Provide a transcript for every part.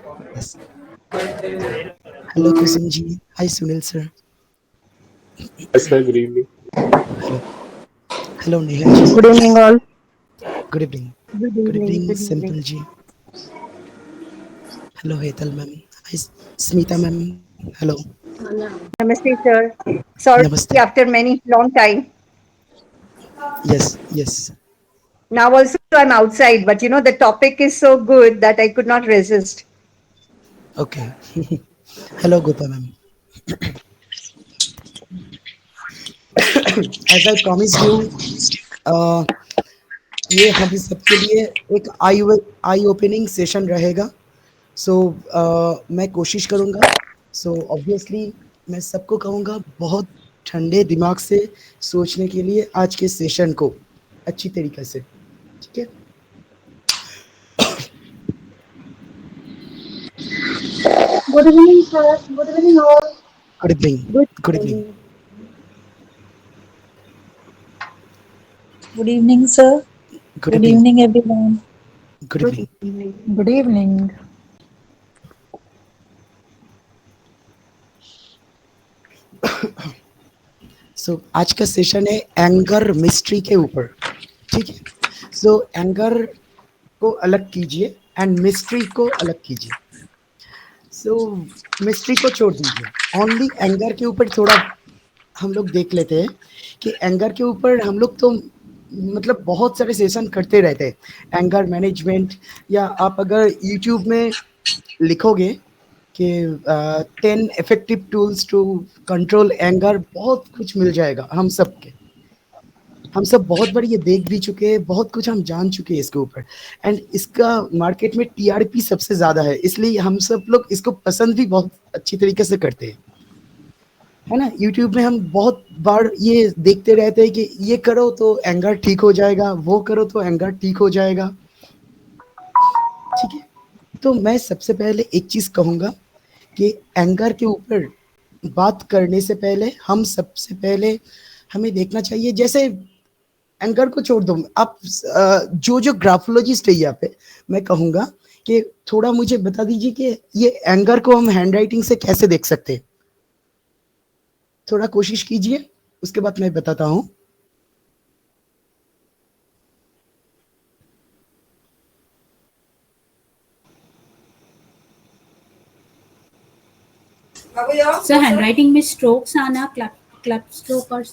Yes. Hello, Kusum ji. Hi, Sunil sir. Yes, sir, good evening. Hello. Hello, Neha ji. Good evening, all. Good evening. Good Good evening. evening, Good evening. Simple ji. Hello, Hetal ma'am. Hi, Smita ma'am. Hello. Namaste, sir. Sorry, Namaste. after many long time. Yes, yes. Now also I'm outside, but the topic is so good that I could not resist. Okay. Hello, Gopa ma'am. As I promised you, uh, ये हम सबके लिए एक आई opening session रहेगा. सो मैं कोशिश करूँगा. So obviously मैं सबको कहूँगा बहुत ठंडे दिमाग से सोचने के लिए आज के सेशन को अच्छी तरीके से. ठीक है. Good evening, sir. Good evening, all. Good evening. Good good evening. evening. Good evening, sir. Good Good evening. evening, everyone. Good Good evening. evening. Good evening. सो आज का सेशन है एंगर मिस्ट्री के ऊपर. ठीक है. सो एंगर को अलग कीजिए एंड मिस्ट्री को अलग कीजिए. सो मिस्ट्री को छोड़ दीजिए. ओनली एंगर के ऊपर थोड़ा हम लोग देख लेते हैं कि एंगर के ऊपर हम लोग तो मतलब बहुत सारे सेशन करते रहते हैं एंगर मैनेजमेंट. या आप अगर यूट्यूब में लिखोगे कि 10 effective tools to control anger, बहुत कुछ मिल जाएगा. हम सब बहुत बार ये देख भी चुके हैं, बहुत कुछ हम जान चुके हैं इसके ऊपर. एंड इसका मार्केट में टीआरपी सबसे ज़्यादा है, इसलिए हम सब लोग इसको पसंद भी बहुत अच्छी तरीके से करते हैं, है ना. यूट्यूब में हम बहुत बार ये देखते रहते हैं कि ये करो तो एंगर ठीक हो जाएगा, वो करो तो एंगर ठीक हो जाएगा. ठीक है. तो मैं सबसे पहले एक चीज़ कहूँगा कि एंगर के ऊपर बात करने से पहले हम सबसे पहले हमें देखना चाहिए. जैसे एंगर को छोड़ दो आप, जो ग्राफोलॉजिस्ट है यहाँ पे, मैं कहूँगा कि थोड़ा मुझे बता दीजिए कि ये एंगर को हम हैंडराइटिंग से कैसे देख सकते हैं. थोड़ा कोशिश कीजिए, उसके बाद मैं बताता हूँ. So handwriting में strokes आना, club stroke और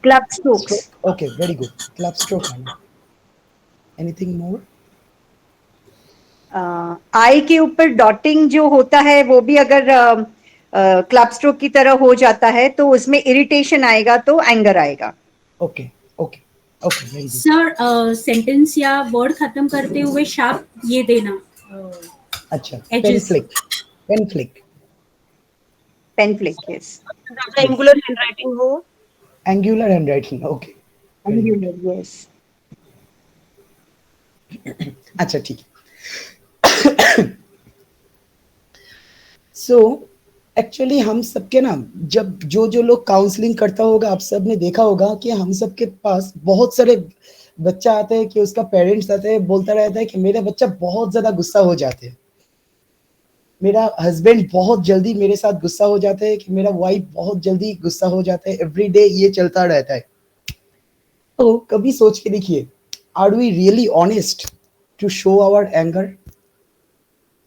Club strokes. Okay, very good. Club stroke आना. Anything more? आई के ऊपर डॉटिंग जो होता है वो भी अगर क्लब स्ट्रोक की तरह हो जाता है तो उसमें इरिटेशन आएगा तो एंगर आएगा. Okay okay okay, very good. Sir sentence या वर्ड खत्म करते हुए शार्प ये देना. अच्छा, pen edges. Flick. Pen flick. Pen flick. Yes. Angular handwriting हो. Angular handwriting. Okay, very good. Angular. Yes. अच्छा, ठीक है. सो एक्चुअली हम सबके ना, जब जो लोग काउंसलिंग करता होगा, आप सब ने देखा होगा कि हम सबके पास बहुत सारे बच्चा आते हैं कि उसका पेरेंट्स आते हैं, बोलता रहता है कि मेरा बच्चा बहुत ज़्यादा गुस्सा हो जाते हैं, मेरा हस्बैंड बहुत जल्दी मेरे साथ गुस्सा हो जाते हैं, कि मेरा वाइफ बहुत जल्दी गुस्सा हो जाता है, एवरी डे ये चलता रहता है. तो कभी सोच के देखिए, are we really honest to show our anger?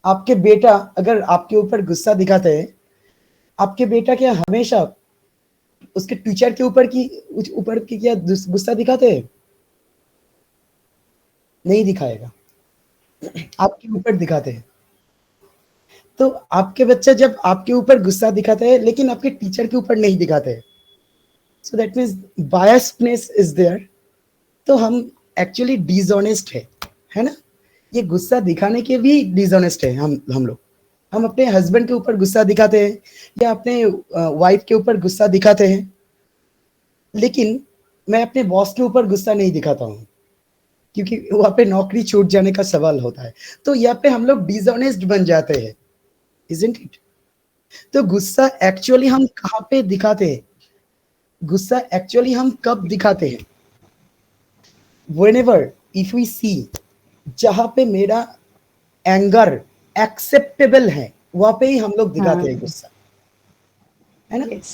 आपके बेटा अगर आपके ऊपर गुस्सा दिखाते हैं, आपके बेटा क्या हमेशा उसके टीचर के ऊपर की क्या गुस्सा दिखाते हैं? नहीं दिखाएगा, आपके ऊपर दिखाते हैं. तो आपके बच्चा जब आपके ऊपर गुस्सा दिखाते हैं लेकिन आपके टीचर के ऊपर नहीं दिखाते हैं, so that means biasedness is there. तो हम एक्चुअली डिसऑनेस्ट है ना. ये गुस्सा दिखाने के भी डिसऑनेस्ट है हम लोग. हम अपने हस्बैंड के ऊपर गुस्सा दिखाते हैं या अपने वाइफ के ऊपर गुस्सा दिखाते हैं, लेकिन मैं अपने बॉस के ऊपर गुस्सा नहीं दिखाता हूँ, क्योंकि वहाँ पे नौकरी छूट जाने का सवाल होता है. तो यहाँ पे हम लोग डिसऑनेस्ट बन जाते हैं, इजंट इट? तो गुस्सा एक्चुअली हम कहाँ पे दिखाते हैं? गुस्सा एक्चुअली हम कब दिखाते हैं? Whenever if we see जहाँ पे मेरा एंगर एक्सेप्टेबल है वहां पे ही हम लोग दिखाते हैं गुस्सा, है ना। Yes.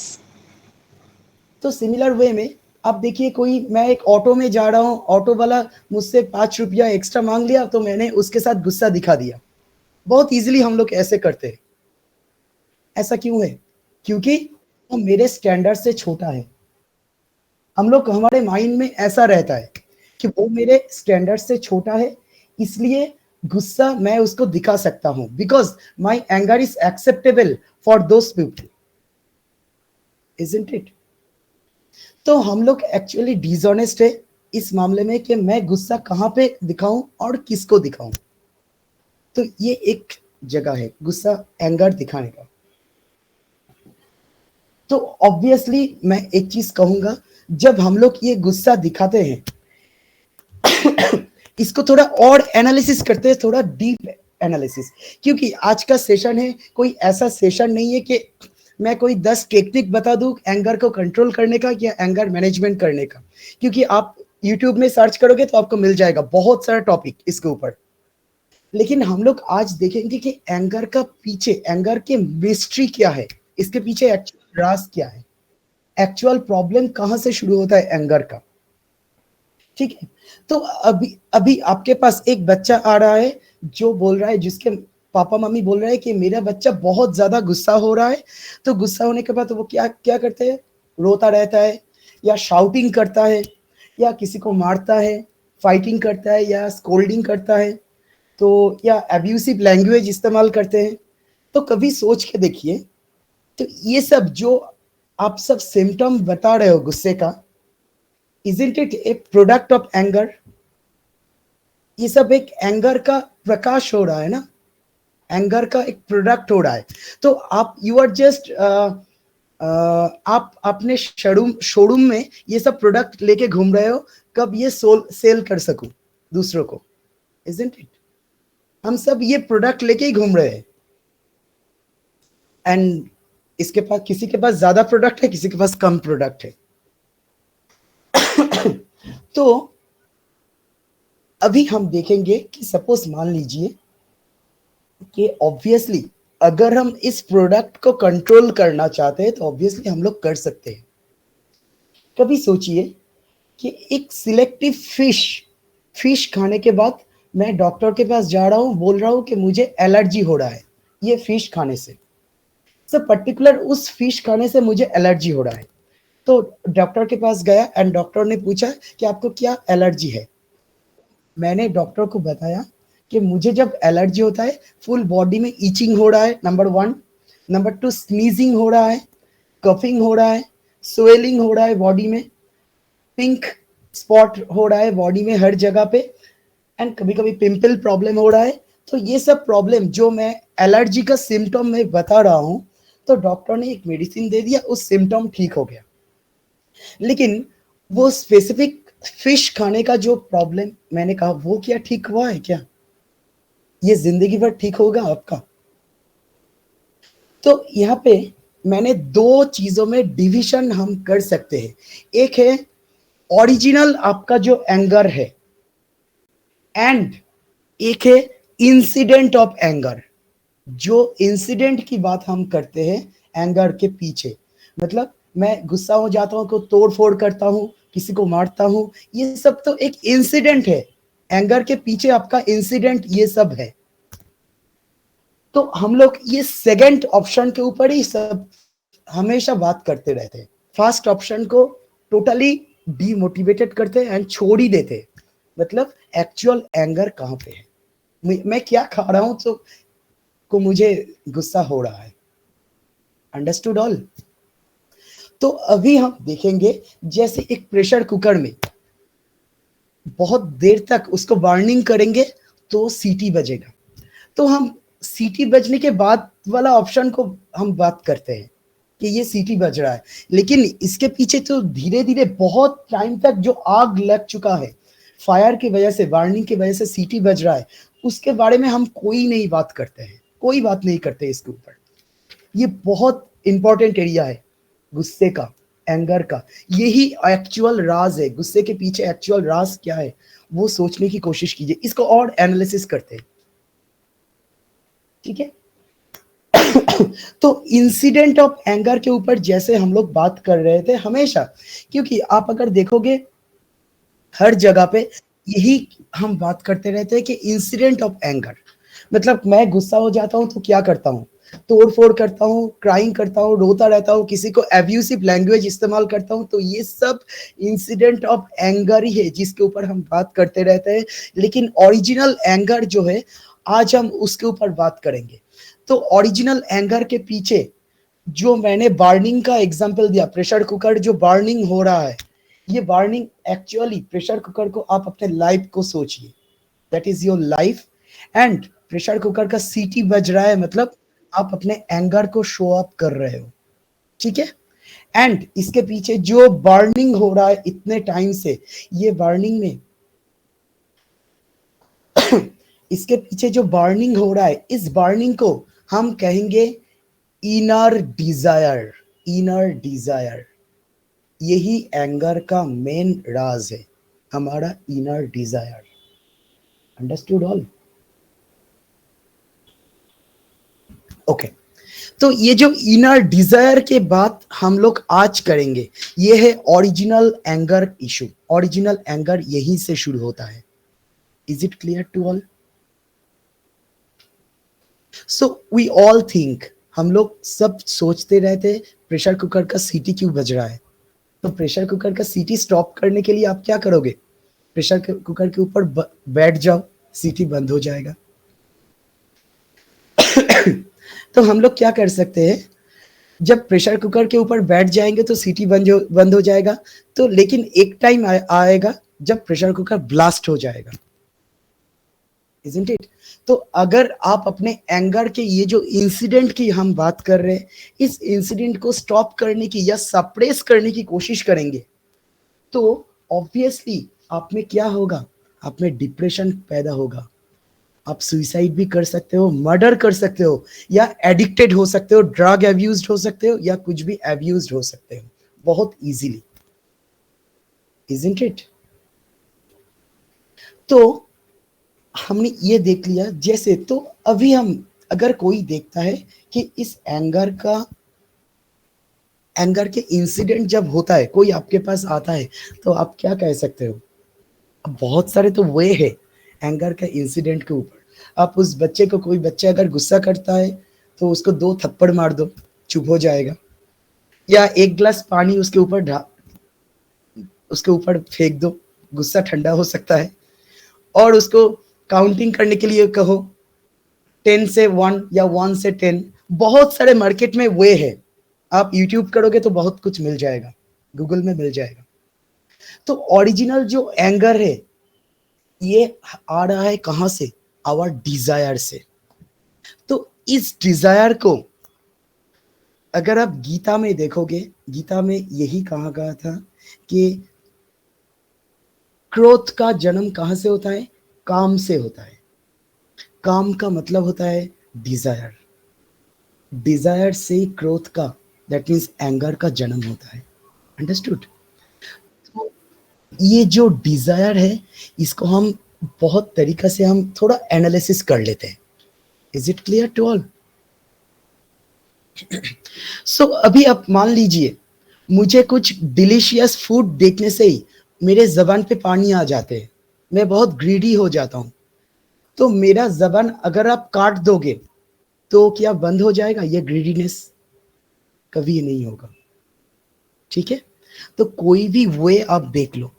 तो सिमिलर वे में आप देखिए, कोई मैं एक ऑटो में जा रहा हूँ, ऑटो वाला मुझसे 5 रुपया एक्स्ट्रा मांग लिया, तो मैंने उसके साथ गुस्सा दिखा दिया। बहुत इजीली हम लोग ऐसे करते हैं। ऐसा क्यों है? क्योंकि वो मेरे स्टैंडर्ड से छोटा है। हम लोग, हमारे माइंड में ऐसा रहता है कि वो मेरे स्टैंडर्ड से छोटा है, इसलिए गुस्सा मैं उसको दिखा सकता हूं, because my anger is acceptable for those people, isn't it? तो हम लोग एक्चुअली डिसऑनेस्ट है इस मामले में कि मैं गुस्सा कहां पे दिखाऊं और किसको दिखाऊं। तो ये एक जगह है गुस्सा, एंगर दिखाने का। तो ऑब्वियसली मैं एक चीज कहूंगा, जब हम लोग ये गुस्सा दिखाते हैं इसको थोड़ा और एनालिसिस करते हैं, थोड़ा डीप एनालिसिस, क्योंकि आज का सेशन है, कोई ऐसा सेशन नहीं है कि मैं कोई 10 टेक्निक बता दूं एंगर को कंट्रोल करने का या एंगर मैनेजमेंट करने का, क्योंकि आप यूट्यूब में सर्च करोगे तो आपको मिल जाएगा बहुत सारा टॉपिक इसके ऊपर। लेकिन हम लोग आज देखेंगे कि एंगर का पीछे, एंगर के मिस्ट्री क्या है, इसके पीछे एक्चुअल राज क्या है, एक्चुअल प्रॉब्लम कहां से शुरू होता है एंगर का। ठीक है, तो अभी आपके पास एक बच्चा आ रहा है जो बोल रहा है, जिसके पापा मम्मी बोल रहे हैं कि मेरा बच्चा बहुत ज्यादा गुस्सा हो रहा है। तो गुस्सा होने के बाद वो क्या क्या करते हैं? रोता रहता है, या शाउटिंग करता है, या किसी को मारता है, फाइटिंग करता है, या स्कोल्डिंग करता है, तो या एब्यूसिव लैंग्वेज इस्तेमाल करते हैं। तो कभी सोच के देखिए, तो ये सब जो आप सब सिम्टम बता रहे हो गुस्से का, isn't it a product of anger? ये सब एक एंगर का प्रकाश हो रहा है ना, एंगर का एक प्रोडक्ट हो रहा है। तो आप, यू आर जस्ट, आप अपने शोरूम में ये सब प्रोडक्ट लेके घूम रहे हो, कब ये सेल कर सकूं दूसरों को, isn't it? हम सब ये प्रोडक्ट लेके ही घूम रहे हैं, एंड इसके पास, किसी के पास ज्यादा प्रोडक्ट है, किसी के पास कम प्रोडक्ट है। तो अभी हम देखेंगे कि सपोज मान लीजिए कि ऑब्वियसली अगर हम इस प्रोडक्ट को कंट्रोल करना चाहते हैं तो ऑब्वियसली हम लोग कर सकते हैं। कभी सोचिए कि एक सिलेक्टिव फिश खाने के बाद मैं डॉक्टर के पास जा रहा हूं, बोल रहा हूं कि मुझे एलर्जी हो रहा है ये फिश खाने से, सब पर्टिकुलर उस फिश खाने से मुझे एलर्जी हो रहा है। तो डॉक्टर के पास गया एंड डॉक्टर ने पूछा कि आपको क्या एलर्जी है। मैंने डॉक्टर को बताया कि मुझे जब एलर्जी होता है, फुल बॉडी में ईचिंग हो रहा है, नंबर 1, नंबर 2 स्नीजिंग हो रहा है, कफिंग हो रहा है, स्वेलिंग हो रहा है बॉडी में, पिंक स्पॉट हो रहा है बॉडी में हर जगह पे, एंड कभी कभी पिंपल प्रॉब्लम हो रहा है। तो ये सब प्रॉब्लम जो मैं एलर्जी का सिम्टम में बता रहा हूं, तो डॉक्टर ने एक मेडिसिन दे दिया, उस सिम्टम ठीक हो गया। लेकिन वो स्पेसिफिक फिश खाने का जो प्रॉब्लम मैंने कहा, वो क्या ठीक हुआ है क्या? ये जिंदगी भर ठीक होगा आपका? तो यहाँ पे मैंने 2 चीजों में डिवीजन हम कर सकते हैं। एक है ओरिजिनल आपका जो एंगर है, एंड एक है इंसिडेंट ऑफ एंगर। जो इंसिडेंट की बात हम करते हैं एंगर के पीछे, मतलब मैं गुस्सा हो जाता हूं, को तोड़ फोड़ करता हूं, किसी को मारता हूं, ये सब तो एक इंसिडेंट है। एंगर के पीछे आपका इंसिडेंट ये सब है। तो हम लोग ये सेकंड ऑप्शन के ऊपर ही सब हमेशा बात करते रहते हैं। फर्स्ट ऑप्शन को टोटली डीमोटिवेटेड करते हैं एंड छोड़ ही देते हैं। मतलब एक्चुअल एंगर कहां पे है, मैं क्या खा रहा हूं तो को मुझे गुस्सा हो रहा है। Understood all? तो अभी हम देखेंगे, जैसे एक प्रेशर कुकर में बहुत देर तक उसको बर्निंग करेंगे तो सीटी बजेगा। तो हम सीटी बजने के बाद वाला ऑप्शन को हम बात करते हैं कि ये सीटी बज रहा है, लेकिन इसके पीछे तो धीरे धीरे बहुत टाइम तक जो आग लग चुका है, फायर की वजह से, बर्निंग की वजह से सीटी बज रहा है, उसके बारे में हम कोई नहीं बात करते हैं, कोई बात नहीं करते इसके ऊपर। ये बहुत इंपॉर्टेंट एरिया है गुस्से का, एंगर का। यही एक्चुअल राज है, गुस्से के पीछे एक्चुअल राज क्या है वो सोचने की कोशिश कीजिए। इसको और एनालिसिस करते हैं। ठीक है। तो इंसिडेंट ऑफ एंगर के ऊपर जैसे हम लोग बात कर रहे थे हमेशा, क्योंकि आप अगर देखोगे हर जगह पे यही हम बात करते रहते हैं कि इंसिडेंट ऑफ एंगर, मतलब मैं गुस्सा हो जाता हूं तो क्या करता हूं, तोड़ फोड़ करता हूं, क्राइंग करता हूं, रोता रहता हूं, किसी को एब्यूसिव लैंग्वेज इस्तेमाल करता हूं। तो ये सब इंसिडेंट ऑफ एंगर ही है जिसके ऊपर हम बात करते रहते हैं। लेकिन ओरिजिनल एंगर जो है आज हम उसके ऊपर बात करेंगे। तो ओरिजिनल एंगर के पीछे जो मैंने बर्निंग का एग्जांपल दिया, प्रेशर कुकर जो बर्निंग हो रहा है, ये बर्निंग एक्चुअली प्रेशर कुकर को आप अपने लाइफ को सोचिए, that is your life, and pressure cooker का सीटी बज रहा है मतलब आप अपने एंगर को शो अप कर रहे हो, ठीक है। एंड इसके पीछे जो बर्निंग हो रहा है इतने टाइम से, ये बर्निंग में इसके पीछे जो बर्निंग हो रहा है, इस बर्निंग को हम कहेंगे इनर डिजायर। इनर डिजायर, यही एंगर का मेन राज है, हमारा inner desire. Understood all? Okay, तो ये जो इनर डिजायर के बात हम लोग आज करेंगे, ये है original anger issue. Original anger यहीं से शुरू होता है। Is it clear to all? So we all think, हम लोग सब सोचते रहते प्रेशर कुकर का सीटी क्यों बज रहा है। तो प्रेशर कुकर का सीटी स्टॉप करने के लिए आप क्या करोगे? प्रेशर कुकर के ऊपर बैठ जाओ, सीटी बंद हो जाएगा। तो हम लोग क्या कर सकते हैं, जब प्रेशर कुकर के ऊपर बैठ जाएंगे तो सीटी बंद हो जाएगा। तो लेकिन एक टाइम आएगा जब प्रेशर कुकर ब्लास्ट हो जाएगा, इजंट इट? तो अगर आप अपने एंगर के ये जो इंसिडेंट की हम बात कर रहे हैं, इस इंसिडेंट को स्टॉप करने की या सप्रेस करने की कोशिश करेंगे, तो ऑब्वियसली आप में क्या होगा? आप में डिप्रेशन पैदा होगा, आप सुसाइड भी कर सकते हो, मर्डर कर सकते हो, या एडिक्टेड हो सकते हो, ड्रग एब्यूज्ड हो सकते हो, या कुछ भी एब्यूज्ड हो सकते हो बहुत इजीली, इजंट इट? तो हमने ये देख लिया जैसे। तो अभी हम, अगर कोई देखता है कि इस एंगर के इंसिडेंट जब होता है, कोई आपके पास आता है, तो आप क्या कह सकते हो? अब बहुत सारे तो वे है एंगर के इंसिडेंट के ऊपर। आप उस बच्चे को, कोई बच्चा अगर गुस्सा करता है तो उसको 2 थप्पड़ मार दो, चुप हो जाएगा। या 1 गिलास पानी उसके ऊपर फेंक दो, गुस्सा ठंडा हो सकता है। और उसको काउंटिंग करने के लिए कहो 10 से 1 या 1 से 10। बहुत सारे मार्केट में वे है, आप यूट्यूब करोगे तो बहुत कुछ मिल जाएगा, गूगल में मिल जाएगा। तो ओरिजिनल जो एंगर है ये आ रहा है कहां से? आवर डिजायर से। तो इस डिजायर को अगर आप गीता में देखोगे, गीता में यही कहा गया था कि क्रोध का जन्म कहां से होता है? काम से होता है। काम का मतलब होता है डिजायर, डिजायर से क्रोध का, दैट मीन्स एंगर का जन्म होता है। अंडरस्टूड? तो ये जो डिजायर है, इसको हम बहुत तरीका से हम थोड़ा एनालिसिस कर लेते हैं। Is it clear to all? So अभी आप मान लीजिए मुझे कुछ डिलीशियस फूड देखने से ही मेरे जबान पे पानी आ जाते हैं, मैं बहुत ग्रीडी हो जाता हूं। तो मेरा जबान अगर आप काट दोगे तो क्या बंद हो जाएगा ये ग्रीडीनेस? कभी नहीं होगा, ठीक है। तो कोई भी वे आप देख लो,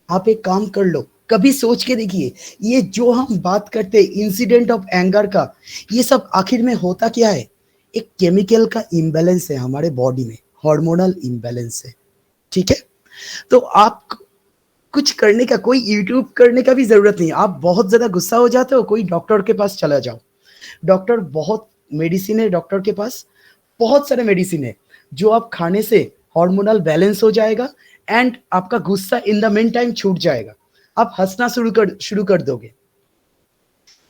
आप एक काम कर लो, कभी सोच के देखिए, ये जो हम बात करते हैं इंसिडेंट ऑफ एंगर का, ये सब आखिर में होता क्या है? एक केमिकल का इम्बैलेंस है हमारे बॉडी में, हार्मोनल इम्बैलेंस है, ठीक है। तो आप कुछ करने का, कोई यूट्यूब करने का भी जरूरत नहीं। आप बहुत ज्यादा गुस्सा हो जाते हो, कोई डॉक्टर के पास चला जाओ। डॉक्टर, बहुत मेडिसिन है डॉक्टर के पास, बहुत सारे मेडिसिन है जो आप खाने से हार्मोनल बैलेंस हो जाएगा एंड आपका गुस्सा इन द मेन टाइम छूट जाएगा, आप हंसना शुरू कर दोगे।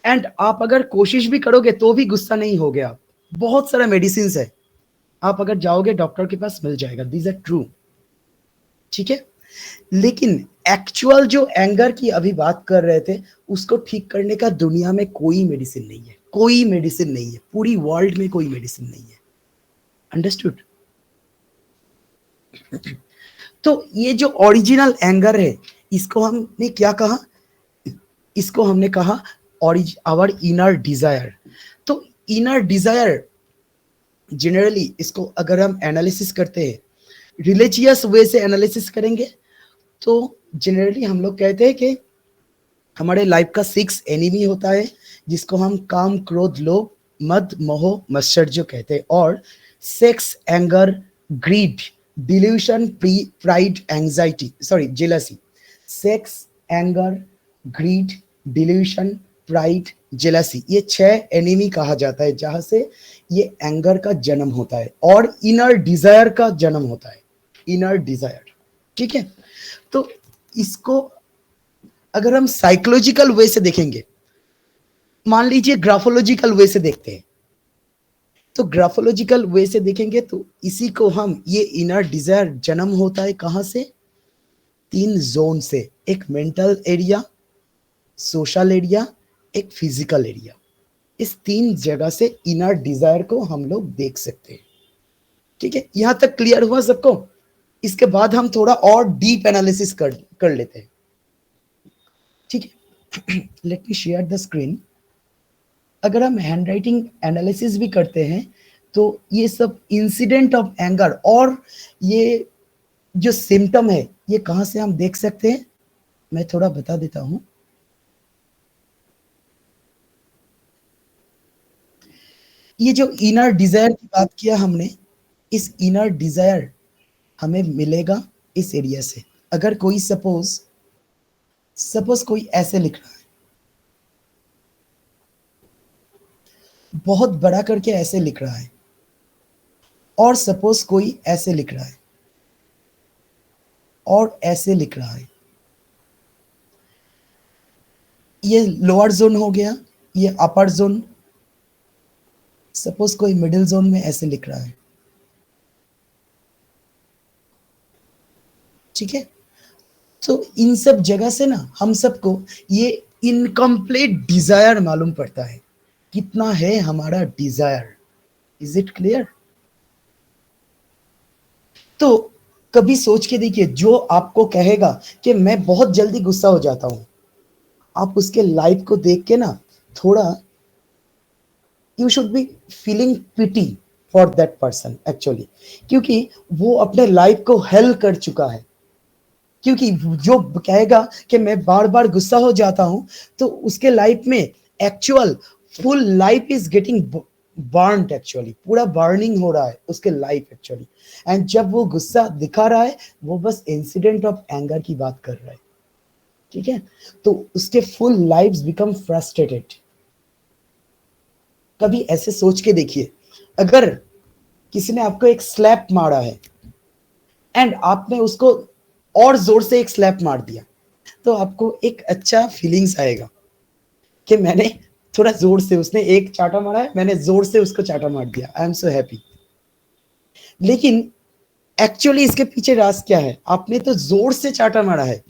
एंड आप अगर कोशिश भी करोगे तो भी गुस्सा नहीं होगे आप। बहुत सारा मेडिसिन है, आप अगर जाओगे डॉक्टर के पास मिल जाएगा, दीज आर ट्रू, ठीक है। लेकिन एक्चुअल जो एंगर की अभी बात कर रहे थे, उसको ठीक करने का दुनिया में कोई मेडिसिन नहीं है। कोई मेडिसिन नहीं है, पूरी वर्ल्ड में कोई मेडिसिन नहीं है। अंडरस्टूड? तो ये जो ओरिजिनल एंगर है, इसको हमने क्या कहा? इसको हमने कहा आवर इनर डिजायर। तो इनर डिजायर जनरली, इसको अगर हम एनालिसिस करते हैं, रिलीजियस वे से एनालिसिस करेंगे, तो जनरली हम लोग कहते हैं कि हमारे लाइफ का 6 एनिमी होता है, जिसको हम काम, क्रोध, लोभ, मद, मोह, मत्सर्य कहते हैं। और sex, anger, greed, delusion, pride, anxiety, sorry jealousy. Sex, anger, greed, delusion, pride, jealousy, ये 6 एनिमी कहा जाता है, जहां से ये एंगर का जन्म होता है और इनर डिजायर का जन्म होता है। इनर डिजायर, ठीक है? तो इसको अगर हम साइकोलॉजिकल वे से देखेंगे, मान लीजिए ग्राफोलॉजिकल वे से देखते हैं, तो ग्राफोलॉजिकल वे से देखेंगे तो इसी को हम, ये इनर डिजायर जन्म होता है कहां से? 3 जोन से, एक मेंटल एरिया, सोशल एरिया, एक फिजिकल एरिया। इस 3 जगह से इनर डिजायर को हम लोग देख सकते हैं, ठीक है? यहां तक क्लियर हुआ सबको? इसके बाद हम थोड़ा और डीप एनालिसिस कर लेते हैं, ठीक है? Let me share the screen. अगर हम हैंडराइटिंग एनालिसिस भी करते हैं, तो ये सब इंसिडेंट ऑफ एंगर और ये जो सिम्टम है, ये कहां से हम देख सकते हैं, मैं थोड़ा बता देता हूं। ये जो इनर डिजायर की बात किया हमने, इस इनर डिजायर हमें मिलेगा इस एरिया से। अगर कोई सपोज कोई ऐसे लिख रहा है, बहुत बड़ा करके ऐसे लिख रहा है, और सपोज कोई ऐसे लिख रहा है और ऐसे लिख रहा है, ये लोअर जोन हो गया, ये अपर जोन। सपोज कोई मिडिल जोन में ऐसे लिख रहा है, ठीक है? तो इन सब जगह से ना हम सबको ये इनकम्प्लीट डिजायर मालूम पड़ता है, कितना है हमारा डिजायर। Is it clear? तो कभी सोच के देखिए, जो आपको कहेगा कि मैं बहुत जल्दी गुस्सा हो जाता हूं, आप उसके लाइफ को देख के ना थोड़ा, you should be feeling pity for that person actually, क्योंकि वो अपने लाइफ को हेल कर चुका है। क्योंकि जो कहेगा कि मैं बार बार गुस्सा हो जाता हूं, तो उसके लाइफ में actual full life is getting burned, actually पूरा बर्निंग हो रहा है उसके लाइफ एक्चुअली। एंड जब वो गुस्सा दिखा रहा है, वो बस इंसिडेंट ऑफ एंगर की बात कर रहा है, ठीक है? तो उसके फुल लाइफ बिकम फ्रस्ट्रेटेड। कभी ऐसे सोच के देखिए, अगर किसी ने आपको एक स्लैप मारा है एंड आपने उसको और जोर से एक स्लैप मार दिया, तो आपको एक अच्छा फीलिंग्स आएगा कि मैंने थोड़ा जोर से, उसने एक चाटा मारा है, मैंने जोर से उसको चाटा मार दिया, आई एम सो हैप्पी। लेकिन एक्चुअली इसके पीछे राज क्या है? आपने तो जोर से चाटा मारा है,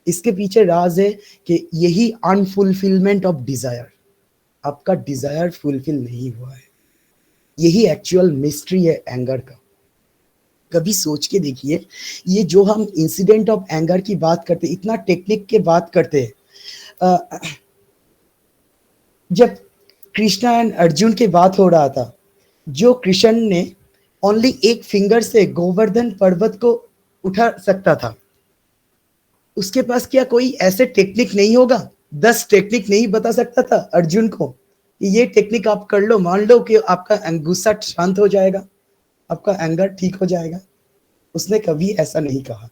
इसके पीछे राज है कि यही अनफुलफिलमेंट ऑफ डिजायर, आपका डिजायर फुलफिल नहीं हुआ है। यही एक्चुअल मिस्ट्री है एंगर का। कभी सोच के देखिए, ये जो हम इंसिडेंट ऑफ एंगर की बात करते, इतना टेक्निक के बात करते हैं, जब कृष्णा एंड अर्जुन की बात हो रहा था, जो कृष्ण ने ओनली एक फिंगर से गोवर्धन पर्वत को उठा सकता था, उसके पास क्या कोई ऐसे टेक्निक नहीं होगा? 10 टेक्निक नहीं बता सकता था अर्जुन को कि ये टेक्निक आप कर लो, मान लो कि आपका गुस्सा शांत हो जाएगा, आपका एंगर ठीक हो जाएगा? उसने कभी ऐसा नहीं कहा।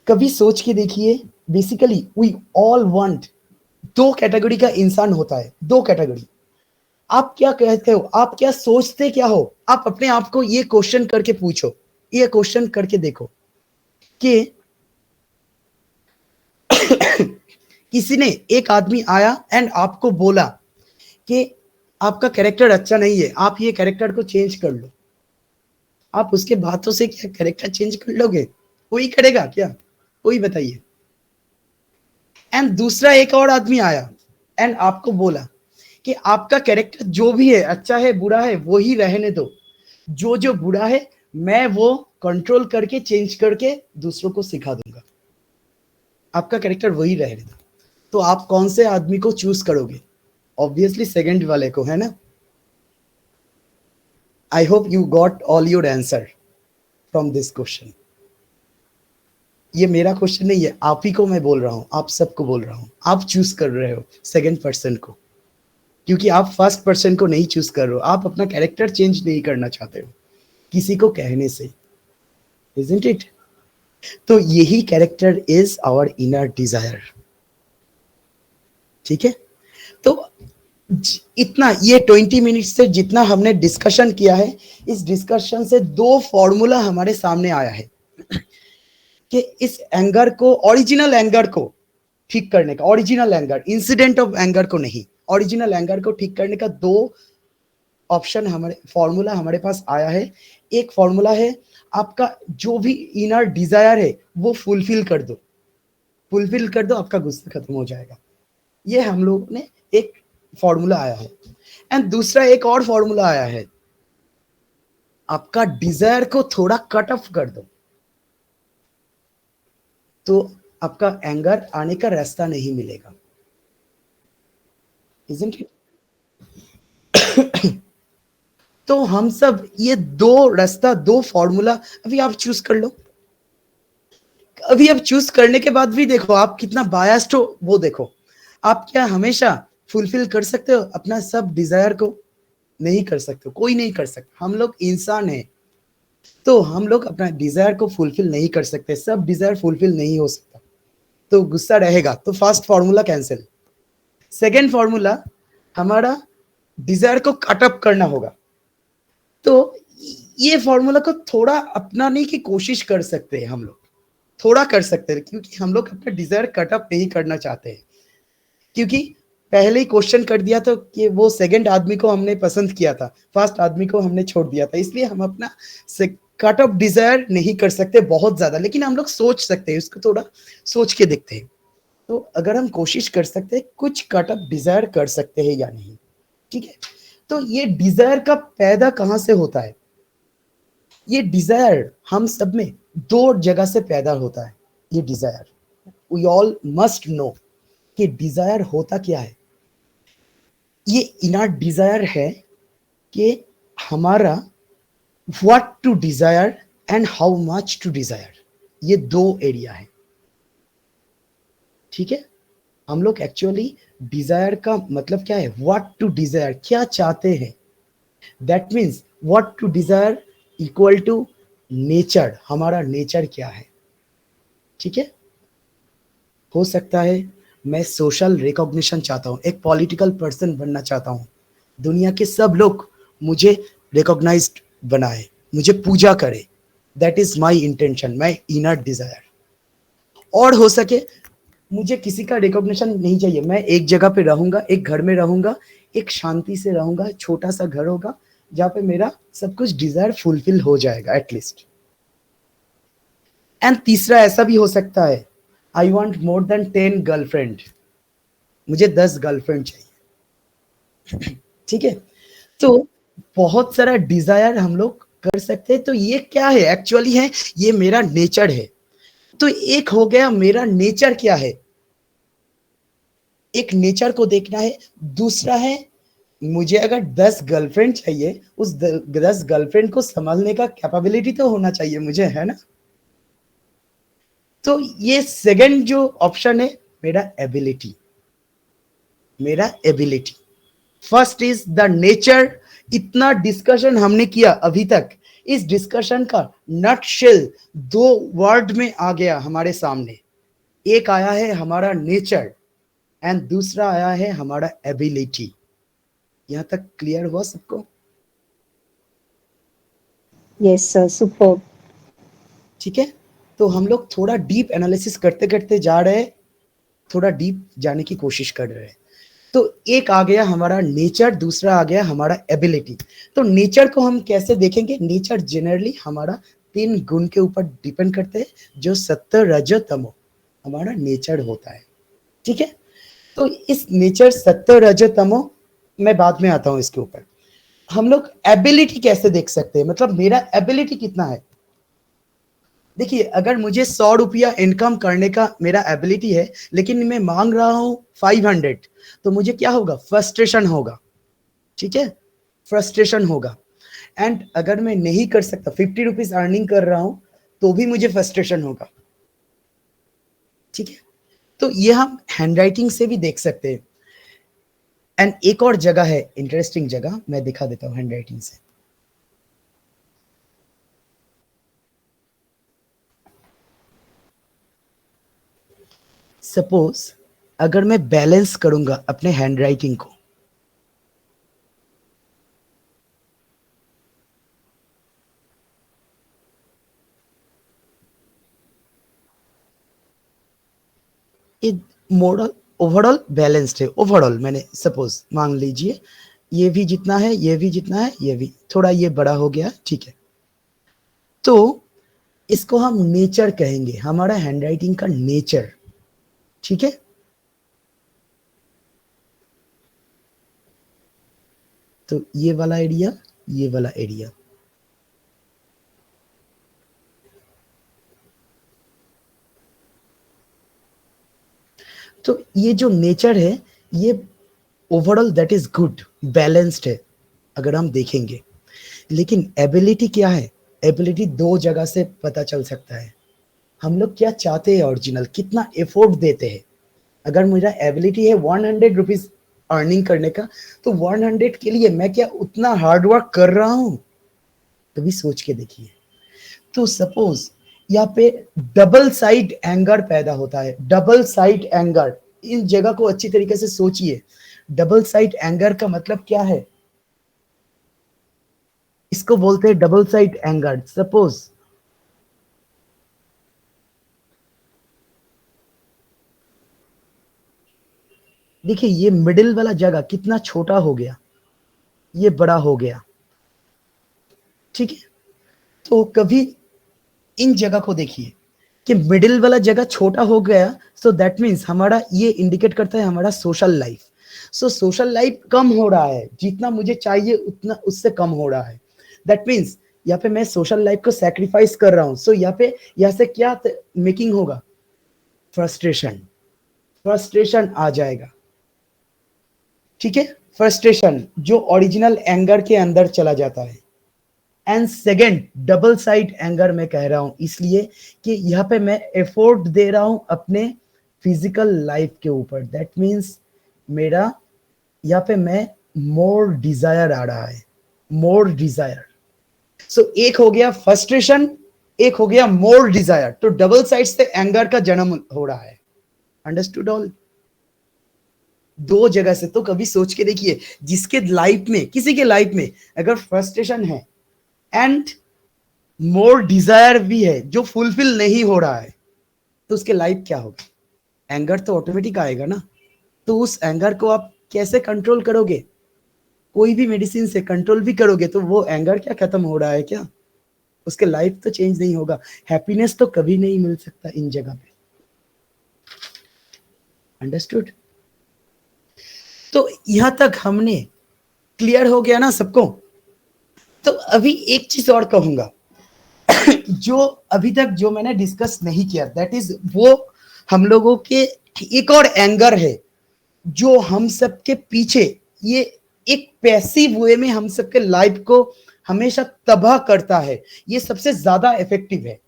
कभी सोच के देखिए, basically we all want, 2 category का इंसान होता है, 2 कैटेगरी। आप क्या कहते हो, आप क्या सोचते क्या हो? आप अपने आप को ये क्वेश्चन करके पूछो, ये क्वेश्चन करके देखो कि किसी ने, एक आदमी आया एंड आपको बोला कि आपका कैरेक्टर अच्छा नहीं है, आप ये कैरेक्टर को चेंज कर लो। आप उसके बातों से क्या कैरेक्टर चेंज कर लोगे? कोई करेगा क्या? कोई बताइए। एंड दूसरा एक और आदमी आया एंड आपको बोला कि आपका कैरेक्टर जो भी है, अच्छा है बुरा है, वो ही रहने दो। जो जो बुरा है मैं वो कंट्रोल करके चेंज करके दूसरों को सिखा दूंगा। आपका कैरेक्टर वही रहने दो। तो आप कौन से आदमी को चूज करोगे? ऑब्वियसली सेकंड वाले को, है ना? I hope you got all your answer from this question. ये मेरा क्वेश्चन नहीं है, आप ही को मैं बोल रहा हूं, आप सबको बोल रहा हूं। आप चूज कर रहे हो सेकंड पर्सन को, क्योंकि आप फर्स्ट पर्सन को नहीं चूज कर रहे हो। आप अपना कैरेक्टर चेंज नहीं करना चाहते हो किसी को कहने से, isn't it? तो यही character is our inner desire. ठीक है, तो इतना ये 20 मिनट से जितना हमने डिस्कशन किया है, इस डिस्कशन से दो फॉर्मूला हमारे सामने आया है कि इस एंगर को, ओरिजिनल एंगर को ठीक करने का, original anger, incident of anger को नहीं, ओरिजिनल एंगर को ठीक करने का दो ऑप्शन, हमारे फॉर्मूला हमारे पास आया है। एक फॉर्मूला है, आपका जो भी इनर डिजायर है वो फुलफिल कर दो, फुलफिल कर दो, आपका गुस्सा खत्म हो जाएगा। ये हम लोग ने एक फॉर्मूला आया है। एंड दूसरा एक और फॉर्मूला आया है, आपका डिजायर को थोड़ा कट ऑफ कर दो, तो आपका एंगर आने का रास्ता नहीं मिलेगा। Isn't it? तो हम सब ये दो रास्ता, दो फॉर्मूला अभी आप चूज कर लो। अभी आप चूज करने के बाद भी देखो आप कितना बायस्ड हो, वो देखो। आप क्या हमेशा फुलफिल कर सकते हो अपना सब डिजायर को? नहीं कर सकते, कोई नहीं कर सकता। हम लोग इंसान हैं, तो हम लोग अपना डिजायर को फुलफिल नहीं कर सकते, सब डिजायर फुलफिल नहीं हो सकता, तो गुस्सा रहेगा। तो first formula cancel. Second formula, हमारा डिजायर को कट अप करना होगा। तो ये फॉर्मूला को थोड़ा अपनाने की कोशिश कर सकते हैं हम लोग, थोड़ा कर सकते हैं, क्योंकि हम लोग अपना डिजायर कट अप नहीं करना चाहते हैं। क्योंकि पहले ही क्वेश्चन कर दिया तो कि वो सेकंड आदमी को हमने पसंद किया था, फर्स्ट आदमी को हमने छोड़ दिया था, इसलिए हम अपना कट ऑफ डिजायर नहीं कर सकते बहुत ज्यादा, लेकिन हम लोग सोच सकते हैं, उसको थोड़ा सोच के देखते हैं। तो अगर हम कोशिश कर सकते हैं, कुछ कट ऑफ डिजायर कर सकते हैं या नहीं, ठीक है? तो ये डिजायर का पैदा कहां से होता है? ये डिजायर हम सब में दो जगह से पैदा होता है। ये desire, we all must know कि डिजायर होता क्या है। ये इनर डिजायर है कि हमारा what to desire and how much to desire, ये दो एरिया है। ठीक है, हम लोग एक्चुअली डिजायर का मतलब क्या है, व्हाट टू डिजायर, क्या चाहते हैं। That means what to desire equal to nature, हमारा नेचर क्या है। ठीक है, हो सकता है मैं सोशल रिकॉग्निशन चाहता हूं, एक पॉलिटिकल पर्सन बनना चाहता हूं, दुनिया के सब लोग मुझे रिकॉग्नाइज्ड बनाए, मुझे पूजा करे, that is my intention, my inner desire. और हो सके मुझे किसी का रिकॉग्निशन नहीं चाहिए, मैं एक जगह पे रहूंगा, एक घर में रहूंगा, एक शांति से रहूंगा, छोटा सा घर होगा जहां पे मेरा सब कुछ डिजायर फुलफिल हो जाएगा एटलीस्ट। एंड तीसरा ऐसा भी हो सकता है, I want more than 10 girlfriend, मुझे 10 गर्लफ्रेंड चाहिए। ठीक है, तो बहुत सारा डिजायर हम लोग कर सकते हैं। तो ये क्या है एक्चुअली है, ये मेरा नेचर है। तो एक हो गया मेरा नेचर क्या है, एक नेचर को देखना है। दूसरा है, मुझे अगर 10 गर्लफ्रेंड चाहिए, उस 10 गर्लफ्रेंड को संभालने का कैपेबिलिटी तो होना चाहिए मुझे, है ना? तो ये सेकंड जो ऑप्शन है, मेरा एबिलिटी, मेरा ability. First is the nature. इतना डिस्कशन हमने किया अभी तक, इस डिस्कशन का नटशेल दो वर्ड में आ गया हमारे सामने। एक आया है हमारा नेचर एंड दूसरा आया है हमारा एबिलिटी। यहां तक क्लियर हुआ सबको? Yes sir, super. ठीक है, तो हम लोग थोड़ा डीप एनालिसिस करते करते जा रहे हैं, थोड़ा डीप जाने की कोशिश कर रहे हैं। तो एक आ गया हमारा नेचर, दूसरा आ गया हमारा एबिलिटी। तो नेचर को हम कैसे देखेंगे? नेचर जनरली हमारा 3 गुण के ऊपर डिपेंड करते हैं, जो सत्व रज तमो हमारा नेचर होता है। ठीक है, तो इस नेचर सत्व रज तमो मैं बाद में आता हूं इसके ऊपर। हम लोग एबिलिटी कैसे देख सकते हैं, मतलब मेरा एबिलिटी कितना है। देखिए, अगर मुझे 100 रुपया इनकम करने का मेरा एबिलिटी है, लेकिन मैं मांग रहा हूं 500, तो मुझे क्या होगा, फ्रस्ट्रेशन होगा। ठीक है, फ्रस्ट्रेशन होगा। एंड अगर मैं नहीं कर सकता, 50 रुपीज अर्निंग कर रहा हूं, तो भी मुझे फ्रस्ट्रेशन होगा। ठीक है, तो ये हम हैंडराइटिंग से भी देख सकते हैं। एंड एक और जगह है, इंटरेस्टिंग जगह, मैं दिखा देता हूं हैंडराइटिंग से। सपोज अगर मैं बैलेंस करूंगा अपने हैंडराइटिंग को, ये मॉडल ओवरऑल बैलेंस्ड है। ओवरऑल मैंने सपोज मान लीजिए ये भी जितना है, ये भी जितना है, ये भी थोड़ा ये बड़ा हो गया। ठीक है, तो इसको हम नेचर कहेंगे, हमारा हैंडराइटिंग का नेचर। ठीक है, तो ये वाला एरिया, ये वाला एरिया, तो ये जो नेचर है ये overall that is good, balanced है अगर हम देखेंगे। लेकिन एबिलिटी क्या है, एबिलिटी दो जगह से पता चल सकता है। हम लोग क्या चाहते हैं, ओरिजिनल कितना एफोर्ट देते हैं। अगर मेरा एबिलिटी है 100 रुपीज अर्निंग करने का, तो 100 के लिए मैं क्या उतना हार्ड वर्क कर रहा हूं, कभी सोच के देखिए। तो सपोज यहाँ पे डबल साइड एंगर पैदा होता है। डबल साइड एंगर, इन जगह को अच्छी तरीके से सोचिए। डबल साइड एंगर का मतलब क्या है, इसको बोलते हैं डबल साइड एंगर। सपोज देखिए, ये मिडिल वाला जगह कितना छोटा हो गया, ये बड़ा हो गया। ठीक है, तो कभी इन जगह को देखिए कि मिडिल वाला जगह छोटा हो गया, सो दैट मीन्स हमारा ये इंडिकेट करता है हमारा सोशल लाइफ। सो सोशल लाइफ कम हो रहा है, जितना मुझे चाहिए उतना उससे कम हो रहा है। दैट मीन्स यहाँ पे मैं सोशल लाइफ को सैक्रिफाइस कर रहा हूं। सो यहाँ से क्या मेकिंग होगा, फ्रस्ट्रेशन। फ्रस्ट्रेशन आ जाएगा। ठीक है, फ्रस्ट्रेशन जो ओरिजिनल एंगर के अंदर चला जाता है। And second, double side anger मैं कह रहा हूं इसलिए कि यहाँ पे मैं एफोर्ट दे रहा हूं अपने फिजिकल लाइफ के ऊपर। दैट मीन्स मेरा यहाँ पे मैं मोर डिजायर आ रहा है, मोर डिजायर। सो एक हो गया फ्रस्ट्रेशन, एक हो गया मोर डिजायर। तो डबल साइड से एंगर का जन्म हो रहा है। Understood all? दो जगह से। तो कभी सोच के देखिए, जिसके लाइफ में, किसी के लाइफ में अगर फ्रस्ट्रेशन है एंड मोर डिजायर भी है जो फुलफिल नहीं हो रहा है, तो उसके लाइफ क्या होगा, एंगर तो ऑटोमेटिक आएगा ना। तो उस एंगर को आप कैसे कंट्रोल करोगे, कोई भी मेडिसिन से कंट्रोल भी करोगे तो वो एंगर क्या खत्म हो रहा है क्या, उसके लाइफ तो चेंज नहीं होगा। हैप्पीनेस तो कभी नहीं मिल सकता इन जगह पे। अंडरस्टूड? तो यहां तक हमने क्लियर हो गया ना सबको। तो अभी एक चीज और कहूंगा जो अभी तक जो मैंने डिस्कस नहीं किया, दैट इज वो हम लोगों के एक और एंगर है जो हम सबके पीछे, ये एक पैसिव वे में हम सबके लाइफ को हमेशा तबाह करता है। ये सबसे ज्यादा इफेक्टिव है।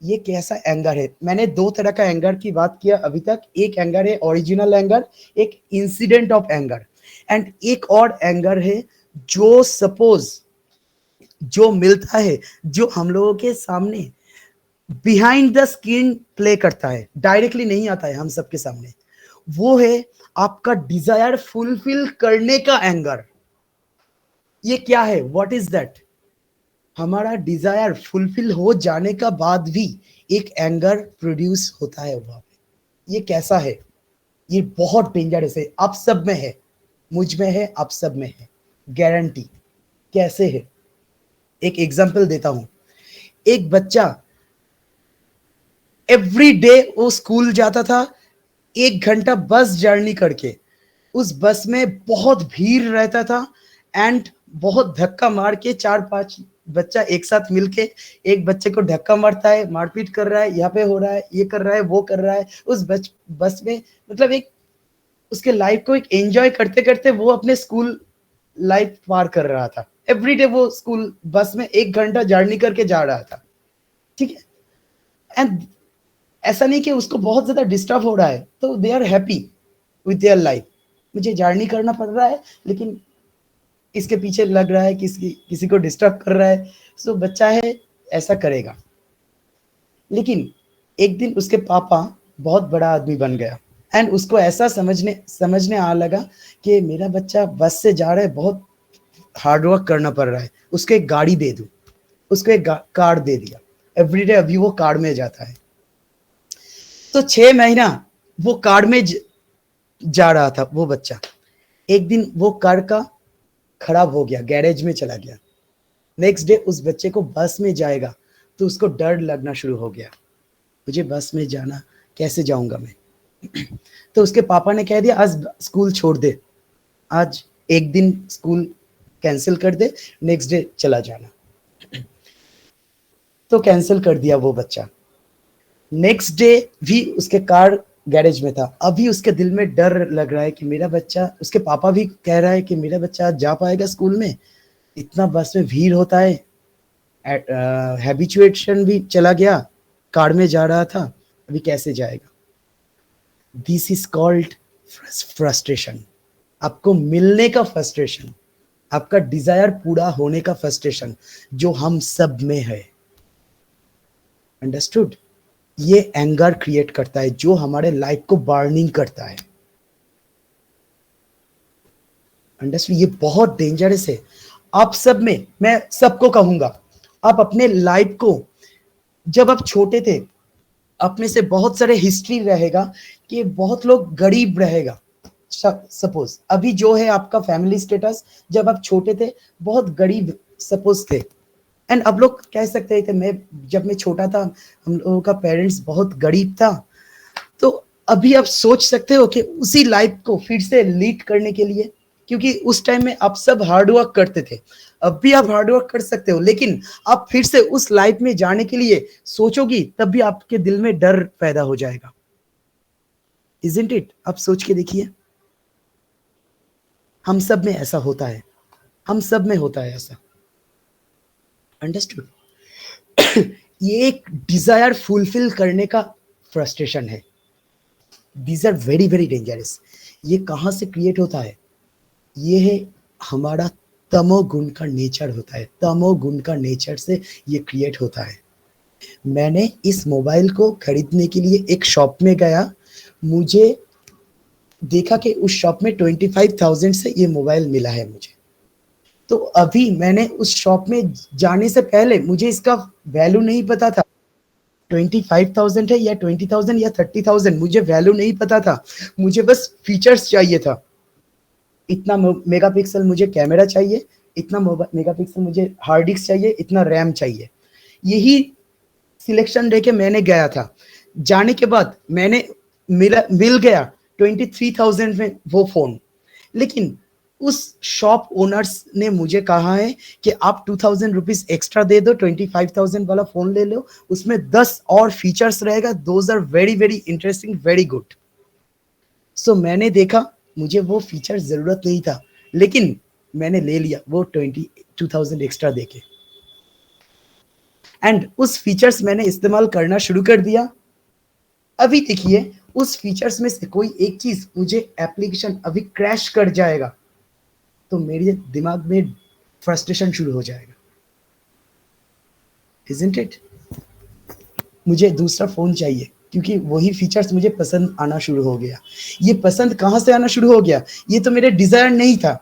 ये कैसा एंगर है, मैंने दो तरह का एंगर की बात किया अभी तक। एक एंगर है ओरिजिनल एंगर, एक इंसिडेंट ऑफ एंगर। एंड एक और एंगर है जो सपोज जो मिलता है, जो हम लोगों के सामने बिहाइंड द स्क्रीन प्ले करता है, डायरेक्टली नहीं आता है हम सबके सामने। वो है आपका डिजायर फुलफिल करने का एंगर। ये क्या है, व्हाट इज दैट? हमारा डिजायर फुलफिल हो जाने का बाद भी एक एंगर प्रोड्यूस होता है वहां पे। ये कैसा है? ये बहुत डेंजरस है। आप सब में है, मुझ में है, आप सब में है, गारंटी। कैसे है, एक एग्जांपल देता हूं। एक बच्चा एवरी डे वो स्कूल जाता था, 1 घंटा बस जर्नी करके। उस बस में बहुत भीड़ रहता था एंड बहुत धक्का मार के 4-5 बच्चा एक साथ मिलके एक बच्चे को धक्का मारता है, मारपीट कर रहा है, यहाँ पे हो रहा है, ये कर रहा है, वो कर रहा है उस बस में। मतलब एक उसके लाइफ को एक एंजॉय करते करते वो अपने स्कूल लाइफ पार कर रहा था। एवरीडे वो स्कूल बस में 1 घंटा जर्नी करके जा रहा था, ठीक है। एंड ऐसा नहीं कि उसको बहुत ज्यादा डिस्टर्ब हो रहा है, तो they are happy with their life. मुझे जर्नी करना पड़ रहा है लेकिन इसके पीछे लग रहा है, किसी को डिस्टर्ब कर रहा है, सो बच्चा है ऐसा करेगा। लेकिन एक दिन उसके पापा बहुत बड़ा आदमी बन गया एंड उसको ऐसा समझने आ लगा कि मेरा बच्चा बस से जा रहा है, बहुत हार्डवर्क करना पड़ रहा है, उसको एक गाड़ी दे दूं। उसको एक कार दे दिया। एवरीडे अभी वो कार में जाता है। तो 6 महीना वो कार में जा रहा था वो बच्चा। एक दिन वो कार का खराब हो गया, गैरेज में चला गया। नेक्स्ट डे उस बच्चे को बस में जाएगा तो उसको डर लगना शुरू हो गया, मुझे बस में जाना, कैसे जाऊंगा मैं। तो उसके पापा ने कह दिया आज स्कूल छोड़ दे, आज एक दिन स्कूल कैंसिल कर दे, नेक्स्ट डे चला जाना। तो कैंसिल कर दिया वो बच्चा। नेक्स्ट डे भी उसके कार गैरेज में था। अभी उसके दिल में डर लग रहा है कि मेरा बच्चा, उसके पापा भी कह रहा है कि मेरा बच्चा आज जा पाएगा स्कूल में, इतना बस में भीड़ होता है, हैबिचुएशन भी चला गया, कार में जा रहा था, अभी कैसे जाएगा। This is called frustration. आपको मिलने का फ्रस्ट्रेशन, आपका डिजायर पूरा होने का फ्रस्ट्रेशन, जो हम सब में है। अंडरस्टूड? ये एंगर क्रिएट करता है जो हमारे लाइफ को बर्निंग करता है। अंडरस्टूड? ये बहुत डेंजरस है। आप सब में, मैं सबको कहूंगा, आप अपने लाइफ को, जब आप छोटे थे, आप में से बहुत सारे हिस्ट्री रहेगा कि बहुत लोग गरीब रहेगा। सपोज अभी जो है आपका फैमिली स्टेटस, जब आप छोटे थे बहुत गरीब सपोज थे, एंड अब लोग कह सकते थे जब मैं छोटा था हम लोगों का पेरेंट्स बहुत गरीब था। तो अभी आप सोच सकते हो कि उसी लाइफ को फिर से लीड करने के लिए, क्योंकि उस टाइम में आप सब हार्डवर्क करते थे, अब भी आप हार्डवर्क कर सकते हो, लेकिन आप फिर से उस लाइफ में जाने के लिए सोचोगी तब भी आपके दिल में डर पैदा हो जाएगा। Isn't it? आप सोच के देखिए, हम सब में ऐसा होता है, हम सब में होता है ऐसा। अंडरस्टूड? ये एक डिजायर फुलफिल करने का फ्रस्ट्रेशन है। These are very very dangerous. ये कहां से क्रिएट होता है? ये है हमारा तमोगुण का नेचर होता है। तमोगुण का नेचर से ये क्रिएट होता है। मैंने इस मोबाइल को खरीदने के लिए एक शॉप में गया, मुझे देखा कि उस शॉप में 25,000 से ये मोबाइल मिला है मुझे। तो अभी मैंने उस शॉप में जाने से पहले मुझे इसका वैल्यू नहीं पता था, 25,000 है या 20,000 या 30,000, मुझे वैल्यू नहीं पता था। मुझे बस फीचर्स चाहिए था, इतना मेगापिक्सल मुझे कैमरा चाहिए, इतना मेगापिक्सल मुझे हार्ड डिस्क चाहिए, इतना रैम चाहिए, यही सिलेक्शन लेके मैंने गया था। जाने के बाद मैंने मिल गया 23,000 में वो फोन। लेकिन उस शॉप ओनर्स ने मुझे कहा है कि आप 2,000 रुपीज एक्स्ट्रा दे दो, 25,000 वाला फोन ले लो, उसमें 10 और फीचर्स रहेगा, those are very very interesting, very good. So मैंने देखा मुझे वो फीचर जरूरत नहीं था, लेकिन मैंने ले लिया वो 22,000 एक्स्ट्रा देके, एंड उस फीचर्स मैंने इस्तेमाल करना शुरू कर दिया। अभी देखिए उस फीचर्स में से कोई एक चीज, मुझे एप्लीकेशन अभी क्रैश कर जाएगा तो मेरे दिमाग में फ्रस्ट्रेशन शुरू हो जाएगा। Isn't it? मुझे दूसरा फोन चाहिए क्योंकि वही फीचर्स मुझे पसंद आना शुरू हो गया। ये पसंद कहां से आना शुरू हो गया? ये तो मेरे डिजायर नहीं था।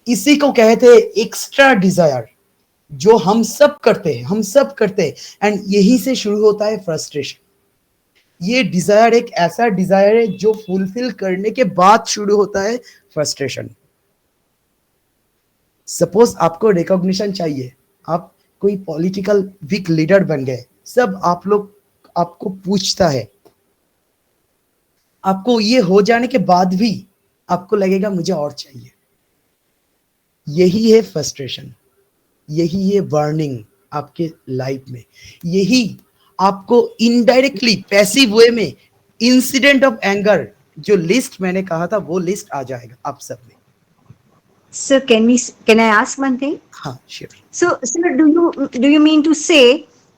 इसी को कहते हैं एक्स्ट्रा डिजायर, जो हम सब करते हैं, हम सब करते हैं, एंड यही से शुरू होता है फ्रस्ट्रेशन। ये डिजायर एक ऐसा डिजायर है जो फुलफिल करने के बाद शुरू होता है फ्रस्ट्रेशन। सपोज आपको रिकॉग्निशन चाहिए, आप कोई पॉलिटिकल वीक लीडर बन गए, सब आप लोग आपको पूछता है, आपको ये हो जाने के बाद भी आपको लगेगा मुझे और चाहिए। यही है फ्रस्ट्रेशन, यही है बर्निंग आपके लाइफ में, यही आपको इनडायरेक्टली पैसिव वे में इंसिडेंट ऑफ एंगर जो लिस्ट मैंने कहा था वो लिस्ट आ जाएगा आप सब में। Sir, can I ask one thing? हाँ sure. So, sir, do you mean to say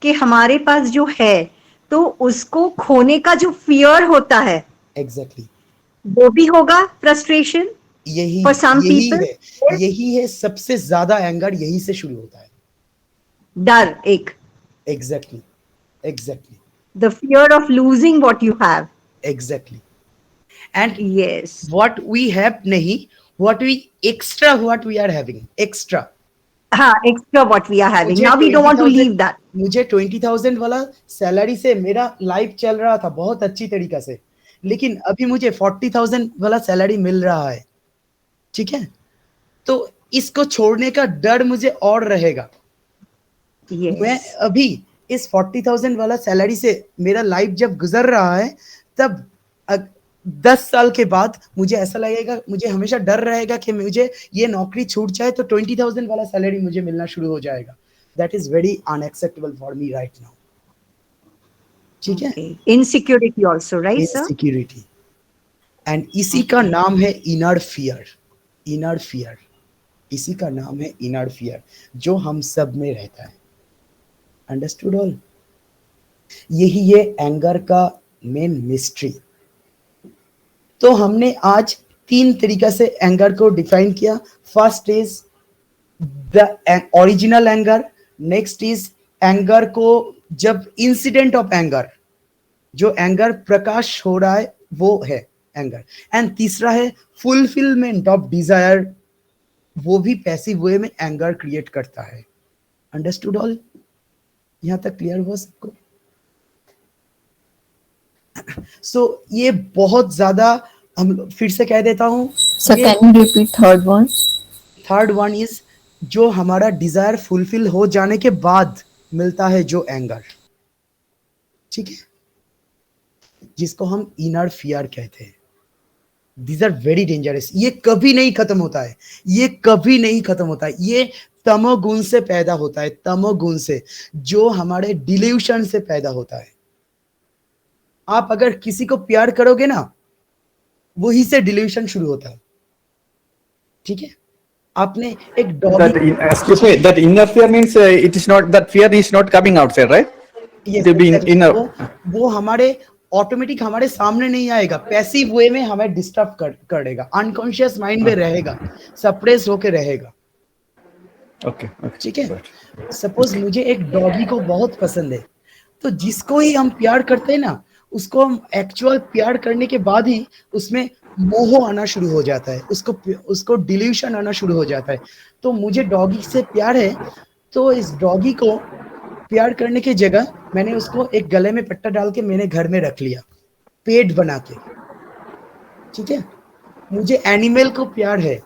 कि हमारे पास जो है तो उसको खोने का जो फियर होता है एग्जैक्टली वो भी होगा फ्रस्ट्रेशन यही for some यही people? है, यही है सबसे ज्यादा एंगर यही से शुरू होता है। डर एक, exactly exactly the fear of losing what you have. Exactly and Yes. what we have नहीं, what we are having extra। हाँ, extra what we are having. मुझे Now we don't want to 20,000 leave that. मुझे 20,000 वाला salary से मेरा life चल रहा था बहुत अच्छी तरीका से, लेकिन अभी मुझे 40,000 वाला सैलरी मिल रहा है, ठीक है, तो इसको छोड़ने का डर मुझे और रहेगा। Yes. मैं अभी इस 40,000 वाला सैलरी से मेरा लाइफ जब गुजर रहा है तब 10 साल के बाद मुझे ऐसा लगेगा, मुझे हमेशा डर रहेगा कि मुझे ये नौकरी छूट जाए तो 20,000 वाला सैलरी मुझे मिलना शुरू हो जाएगा। That is very unacceptable for me right now, ठीक है। Okay. Insecurity also, right, sir? Insecurity and इसी का नाम है इनर फियर। इनर फियर, इसी का नाम है इनर फियर जो हम सब में रहता है। Understood all? यही है एंगर का मेन मिस्ट्री। तो हमने आज 3 तरीका से एंगर को डिफाइन किया। First is the original anger, next is anger को जब इंसिडेंट ऑफ एंगर, जो एंगर प्रकाश हो रहा है वो है एंगर, एंड तीसरा है फुलफिलमेंट ऑफ डिजायर, वो भी पैसिव वे में एंगर क्रिएट करता है। Understood all? यहां तक क्लियर हुआ सबको? सो ये बहुत ज्यादा, हम फिर से कह देता हूं, Sir, can you repeat third one? Third one is जो हमारा डिजायर फुलफिल हो जाने के बाद मिलता है जो एंगर, ठीक है, जिसको हम इनर फियर कहते हैं। These are very dangerous. ये कभी नहीं खत्म होता है, ये कभी नहीं खत्म होता है। ये तमोगुण से पैदा होता है, तमोगुण से, जो हमारे डिल्यूशन से पैदा होता है। आप अगर किसी को प्यार करोगे ना, वही से डिल्यूशन शुरू होता है, ठीक है। आपने एक Excuse me, that inner fear means it is not, that fear is not coming outside, right? Yes, To be exactly. inner. वो हमारे ऑटोमेटिक हमारे सामने नहीं आएगा, पैसिव वे में हमें डिस्टर्ब करेगा, अनकॉन्शियस माइंड में रहेगा, सप्रेस होके रहेगा, Okay. ठीक है। सपोज मुझे एक डॉगी को बहुत पसंद है, तो जिसको ही हम प्यार करते हैं ना, उसको हम एक्चुअल प्यार करने के बाद ही उसमें मोह आना शुरू हो जाता है, उसको डिल्यूशन आना शुरू हो जाता है। तो मुझे डॉगी से प्यार है, तो इस डॉगी को प्यार करने की जगह मैंने उसको एक गले में पट्टा डाल के मैंने घर में रख लिया, पेट बना के, ठीक है। मुझे एनिमल को प्यार है,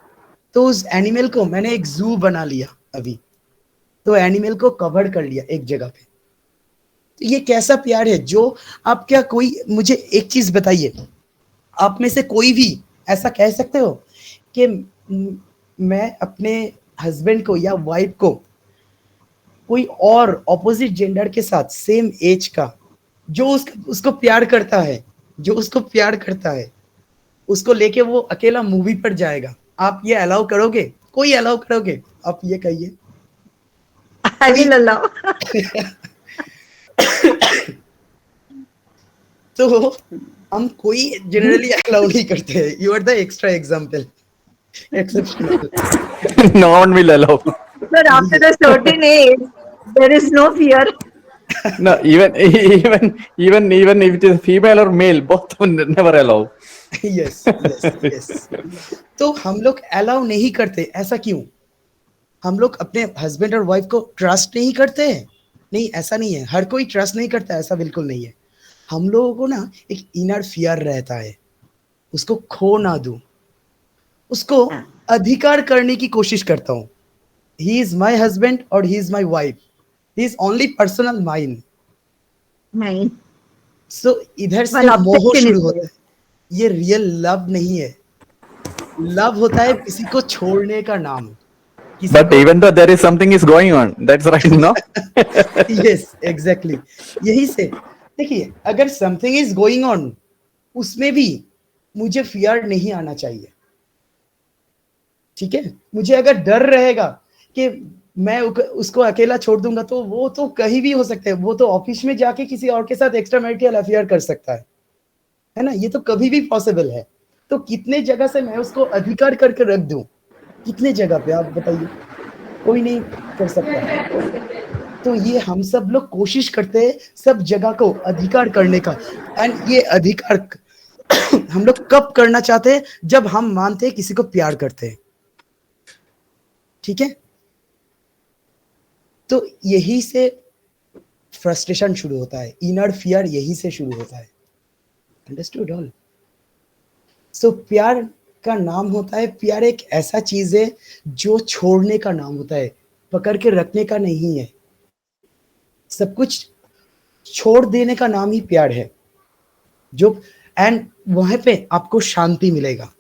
तो उस एनिमल को मैंने एक जू बना लिया अभी, तो एनिमल को कवर कर लिया एक जगह पे। तो ये कैसा प्यार है? जो आप क्या, कोई मुझे एक चीज बताइए, आप में से कोई भी ऐसा कह सकते हो कि मैं अपने हस्बैंड को या वाइफ को कोई और ऑपोजिट जेंडर के साथ सेम एज का जो उसको प्यार करता है, जो उसको प्यार करता है, उसको लेके वो अकेला मूवी पर जाएगा, आप ये अलाउ करोगे? कोई अलाउ करोगे? आप ये कहिए। I will allow. तो हम कोई जनरली अलाउ नहीं करते हैं। You are the extra example, exceptional. No one will allow. But after a certain age, there is no fear. No, even if it is female or male, both never allow. Yes yes yes. तो हम लोग allow नहीं करते, ऐसा क्यों? हम लोग अपने हस्बैंड और वाइफ को ट्रस्ट नहीं करते हैं? नहीं, ऐसा नहीं है, हर कोई ट्रस्ट नहीं करता, ऐसा बिल्कुल नहीं है। हम लोगों को ना एक इनर फियर रहता है, उसको खो ना दूं, उसको अधिकार करने की कोशिश करता हूँ। ही इज माई हस्बैंड और he is my wife, he is only personal mine. नहीं, सो इधर से Well, मोह obsession शुरू is होता है। ये रियल लव नहीं है, लव होता है किसी को छोड़ने का नाम, किसी But को even though there is something is going on, that's right, no? Yes exactly, यही से देखिए, अगर समथिंग इज गोइंग ऑन उसमें भी मुझे फियर नहीं आना चाहिए, ठीक है। मुझे अगर डर रहेगा कि मैं उसको अकेला छोड़ दूंगा तो वो तो कहीं भी हो सकता है, वो तो ऑफिस में जाके किसी और के साथ एक्स्ट्रा मैरिटल अफेयर कर सकता है ना, ये तो कभी भी पॉसिबल है। तो कितने जगह से मैं उसको अधिकार करके रख दूं, कितने जगह पे आप बताइए, कोई नहीं कर सकता है। तो ये हम सब लोग कोशिश करते हैं सब जगह को अधिकार करने का, एंड ये अधिकार हम लोग कब करना चाहते हैं, जब हम मानते हैं किसी को प्यार करते हैं, ठीक है। तो यही से फ्रस्ट्रेशन शुरू होता है, इनर फियर यही से शुरू होता है। Understood all? सो प्यार का नाम होता है, प्यार एक ऐसा चीज है जो छोड़ने का नाम होता है, पकड़ के रखने का नहीं है। सब कुछ छोड़ देने का नाम ही प्यार है, जो एंड वहां पे आपको शांति मिलेगा,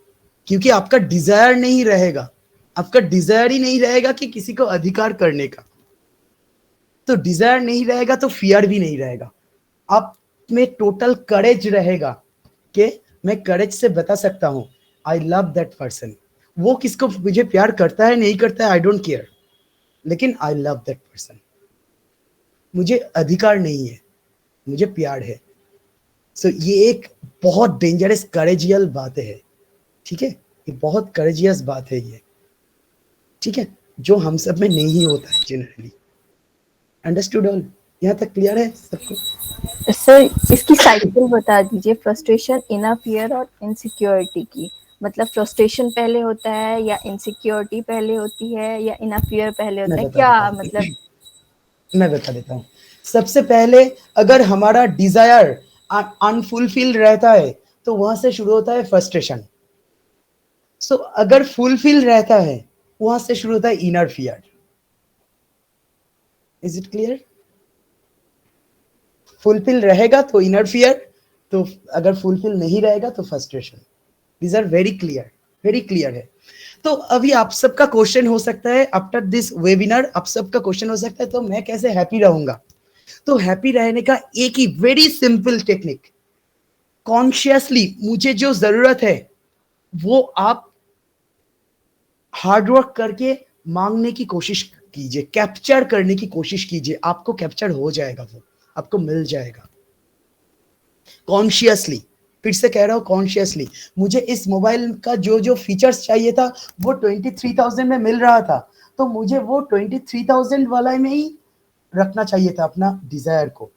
क्योंकि आपका डिजायर नहीं रहेगा, आपका डिजायर ही नहीं रहेगा कि किसी को अधिकार करने का। तो डिजायर नहीं रहेगा तो फियर भी नहीं रहेगा, आप में टोटल करेज रहेगा कि मैं करेज से बता सकता हूं आई लव दैट पर्सन। वो किसको मुझे प्यार करता है नहीं करता है आई डोंट केयर, लेकिन आई लव दैट पर्सन। मुझे अधिकार नहीं है, मुझे प्यार है। सो ये एक बहुत डेंजरस करेजियल बात है, ठीक है, ये बहुत करेजियस बात है ये, ठीक है, जो हम सब में नहीं होता है जनरली। Understood all? यहाँ तक क्लियर है सबको? सर इसकी साइकिल बता दीजिए, फ्रस्ट्रेशन, इनर फियर और इनसिक्योरिटी की। मतलब फ्रस्ट्रेशन पहले होता है या इनसिक्योरिटी पहले होती है या इनर फियर पहले होता है, क्या मतलब? मैं बता देता हूँ। सबसे पहले अगर हमारा डिजायर अनफुलफिल रहता है तो वहां से शुरू होता है फ्रस्ट्रेशन। सो अगर फुलफिल रहता है वहां से शुरू होता है inner fear. Is it clear? Fulfil रहेगा तो इनर फियर, तो अगर फुलफिल नहीं रहेगा तो frustration. These are very clear, very clear है। तो अभी आप सबका क्वेश्चन हो सकता है आफ्टर दिस वेबिनार, आप सबका क्वेश्चन हो सकता है तो मैं कैसे हैप्पी रहूंगा? तो हैप्पी रहने का एक ही वेरी सिंपल टेक्निक, कॉन्शियसली मुझे जो जरूरत है वो आप हार्डवर्क करके मांगने की कोशिश कीजिए, कैप्चर करने की कोशिश कीजिए, आपको कैप्चर हो जाएगा, वो आपको मिल जाएगा कॉन्शियसली। फिर से कह रहा हूं कॉन्शियसली, मुझे इस मोबाइल का जो जो फीचर्स चाहिए था वो 23,000 में मिल रहा था, तो मुझे वो 23,000 वाला में ही रखना चाहिए था अपना डिजायर को,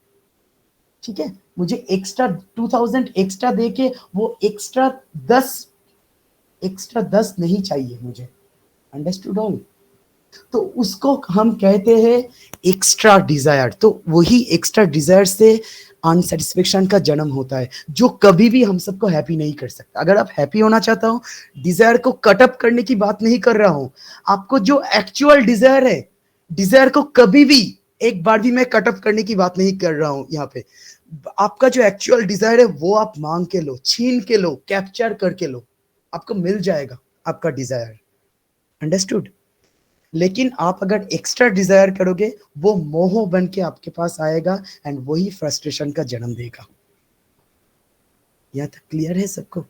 ठीक है। मुझे एक्स्ट्रा 2,000 एक्स्ट्रा देके वो एक्स्ट्रा 10 नहीं चाहिए मुझे। Understood all? तो उसको हम कहते हैं एक्स्ट्रा डिजायर। तो वही एक्स्ट्रा डिजायर से अनसेटिस्फेक्शन का जन्म होता है, जो कभी भी हम सबको हैप्पी नहीं कर सकता। अगर आप हैप्पी होना चाहता हो, डिजायर को कट अप करने की बात नहीं कर रहा हूं, आपको जो एक्चुअल डिजायर है, डिजायर को कभी भी एक बार भी मैं कट अप करने की बात नहीं कर रहा हूं यहाँ पे। आपका जो एक्चुअल डिजायर है वो आप मांग के लो, छीन के लो, कैप्चर करके लो, आपको मिल जाएगा आपका डिजायर। अंडरस्टूड? लेकिन आप अगर एक्स्ट्रा डिजायर करोगे वो मोह बन के आपके पास आएगा एंड वही फ्रस्ट्रेशन का जन्म देगा। यहां तक क्लियर है सबको?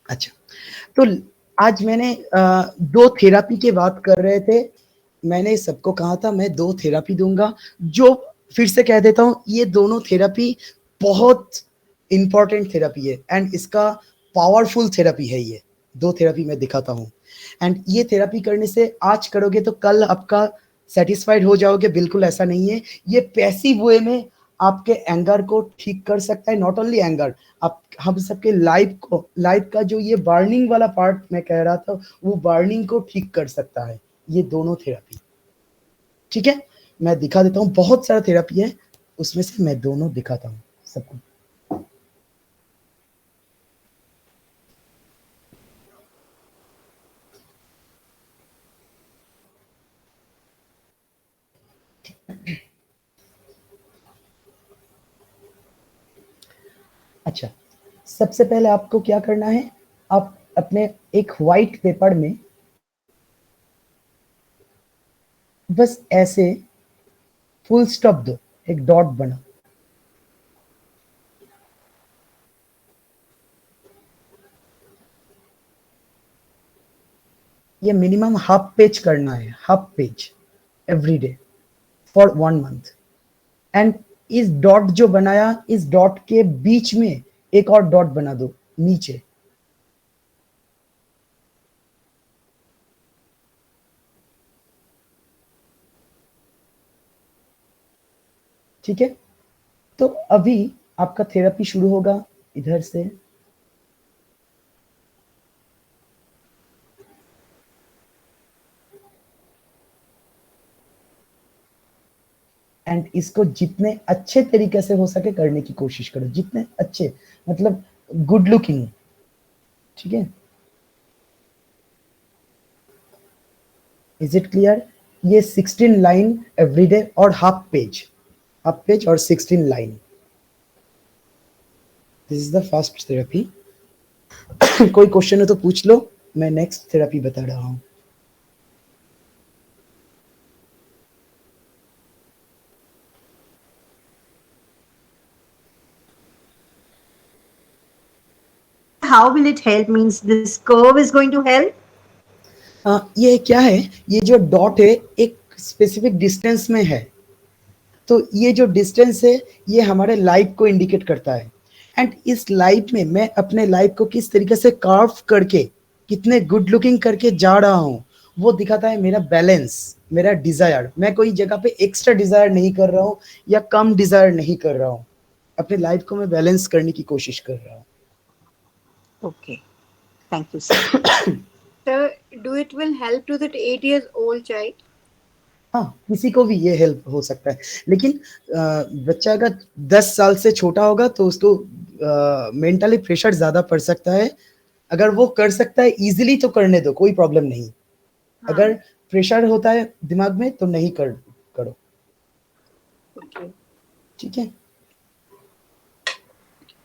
अच्छा, तो आज मैंने दो थेरापी की बात कर रहे थे। मैंने सबको कहा था मैं 2 थेरापी दूंगा, जो फिर से कह देता हूं ये दोनों थेरापी बहुत इंपॉर्टेंट थेरापी है एंड इसका पावरफुल थेरापी है। ये 2 थेरापी मैं दिखाता हूं एंड ये थेरापी करने से आज करोगे तो कल आपका सेटिस्फाइड हो जाओगे, बिल्कुल ऐसा नहीं है। ये पैसिव वे में आपके एंगर को ठीक कर सकता है, नॉट ओनली एंगर, आप हम सबके लाइफ का जो ये बर्निंग वाला पार्ट मैं कह रहा था वो बर्निंग को ठीक कर सकता है ये दोनों थेरापी, ठीक है। मैं दिखा देता हूँ, बहुत सारा थेरापी है उसमें से मैं दोनों दिखाता हूँ सबको। अच्छा, सबसे पहले आपको क्या करना है, आप अपने एक व्हाइट पेपर में बस ऐसे फुल स्टॉप दो, एक डॉट बना। ये मिनिमम हाफ पेज करना है, half page every day for 1 month. And इस डॉट जो बनाया, इस डॉट के बीच में एक और डॉट बना दो नीचे। ठीक है, तो अभी आपका थेरेपी शुरू होगा इधर से। एंड इसको जितने अच्छे तरीके से हो सके करने की कोशिश करो, जितने अच्छे, मतलब गुड लुकिंग। ठीक है, इज इट क्लियर? ये 16 लाइन एवरीडे और हाफ पेज और 16 line. This is the first therapy. कोई क्वेश्चन है तो पूछ लो, मैं नेक्स्ट थेरेपी बता रहा हूं। How will it help? Means this curve is going to help? ये क्या है, ये जो डॉट है एक स्पेसिफिक डिस्टेंस में है, तो ये जो डिस्टेंस है ये हमारे लाइफ को इंडिकेट करता है। एंड इस लाइफ में मैं अपने लाइफ को किस तरीके से कार्व करके, कितने गुड लुकिंग करके जा रहा हूँ, वो दिखाता है मेरा बैलेंस, मेरा डिजायर। मैं कोई जगह पे एक्स्ट्रा डिजायर नहीं कर रहा हूँ या कम डिजायर नहीं कर रहा हूँ, अपने लाइफ को मैं बैलेंस करने की कोशिश कर रहा हूँ। Okay. Thank you, sir. Sir, do it will help to that 8 years old child? हाँ, किसी को भी ये हेल्प हो सकता है, लेकिन बच्चा अगर 10 साल से छोटा होगा तो उसको मेंटली प्रेशर ज्यादा पड़ सकता है। अगर वो कर सकता है इजीली तो करने दो, कोई प्रॉब्लम नहीं। अगर प्रेशर होता है दिमाग में तो नहीं करो। Okay. ठीक है,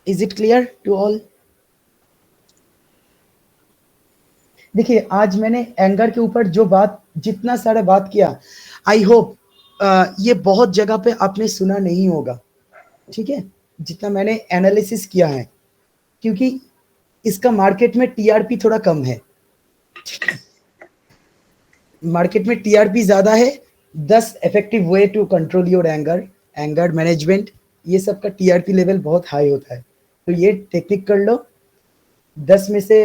is it clear to all? देखिए, आज मैंने एंगर के ऊपर जो बात, जितना सारा बात किया, आई होप ये बहुत जगह पे आपने सुना नहीं होगा। ठीक है, जितना मैंने एनालिसिस किया है, क्योंकि इसका मार्केट में टीआरपी थोड़ा कम है। मार्केट में टीआरपी ज्यादा है। 10 effective way to control your anger management, ये सब का टीआरपी लेवल बहुत हाई होता है। तो ये टेक्निक कर लो, 10 में से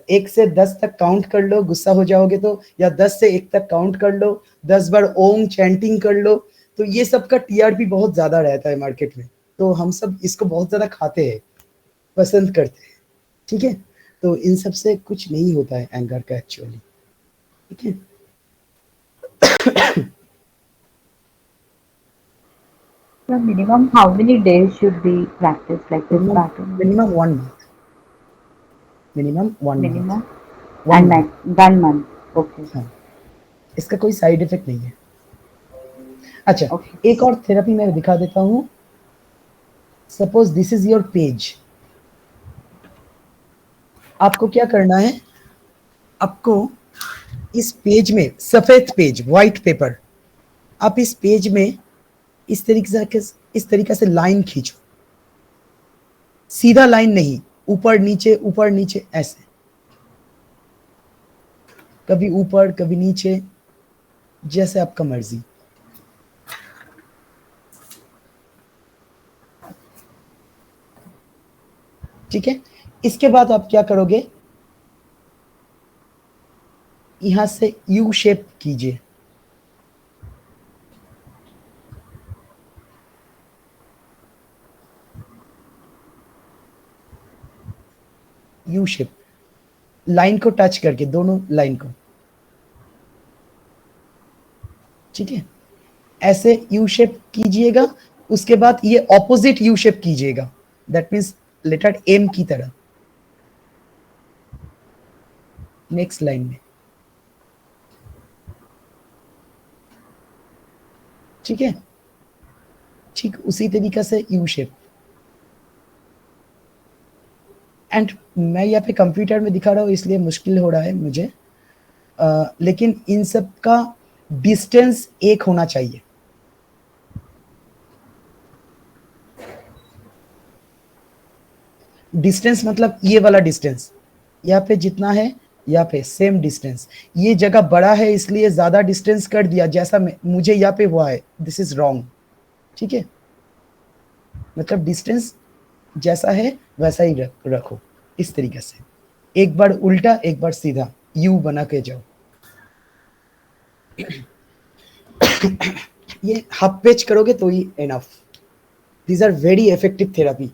1 से 10 तक काउंट कर लो, गुस्सा हो जाओगे तो, या 10 से 1 तक काउंट कर लो, 10 बार ओम चैंटिंग कर लो। तो ये सब का टीआरपी बहुत ज्यादा रहता है मार्केट में, तो हम सब इसको बहुत ज्यादा खाते हैं, पसंद करते हैं। ठीक है, तो इन सब से कुछ नहीं होता है एंगर का एक्चुअली। ठीक है, So minimum how many days should be practiced like this pattern? Minimum 1 month, minimum 1 Minimum month, and max 1 month. Okay. हाँ, इसका कोई साइड इफेक्ट नहीं है। अच्छा, Okay. एक और थेरेपी मैं दिखा देता हूँ। Suppose this is your page. आपको क्या करना है, आपको इस पेज में, सफेद पेज, व्हाइट पेपर, आप इस पेज में इस तरीके से लाइन खींचो। सीधा लाइन नहीं, ऊपर नीचे ऐसे, कभी ऊपर कभी नीचे, जैसे आपका मर्जी। ठीक है, इसके बाद आप क्या करोगे, यहां से यू शेप कीजिए। यू शेप, लाइन को टच करके, दोनों लाइन को। ठीक है, ऐसे यू शेप कीजिएगा। उसके बाद ये ऑपोजिट यू शेप कीजिएगा, दैट मीन्स लेटर एम की तरह, नेक्स्ट लाइन में। ठीक है, ठीक उसी तरीके से यू शेप। एंड मैं यहाँ पे कंप्यूटर में दिखा रहा हूँ इसलिए मुश्किल हो रहा है मुझे, लेकिन इन सब का डिस्टेंस एक होना चाहिए। डिस्टेंस मतलब ये वाला डिस्टेंस, यहाँ पे जितना है यहाँ पे सेम डिस्टेंस। ये जगह बड़ा है इसलिए ज्यादा डिस्टेंस कर दिया, जैसा मुझे यहाँ पे हुआ है, दिस इज रॉन्ग। ठीक है, मतलब डिस्टेंस जैसा है वैसा ही रखो, इस तरीके से। एक बार उल्टा एक बार सीधा यू बना के जाओ। ये हाफ पेज करोगे तो ही enough. These are very effective therapy.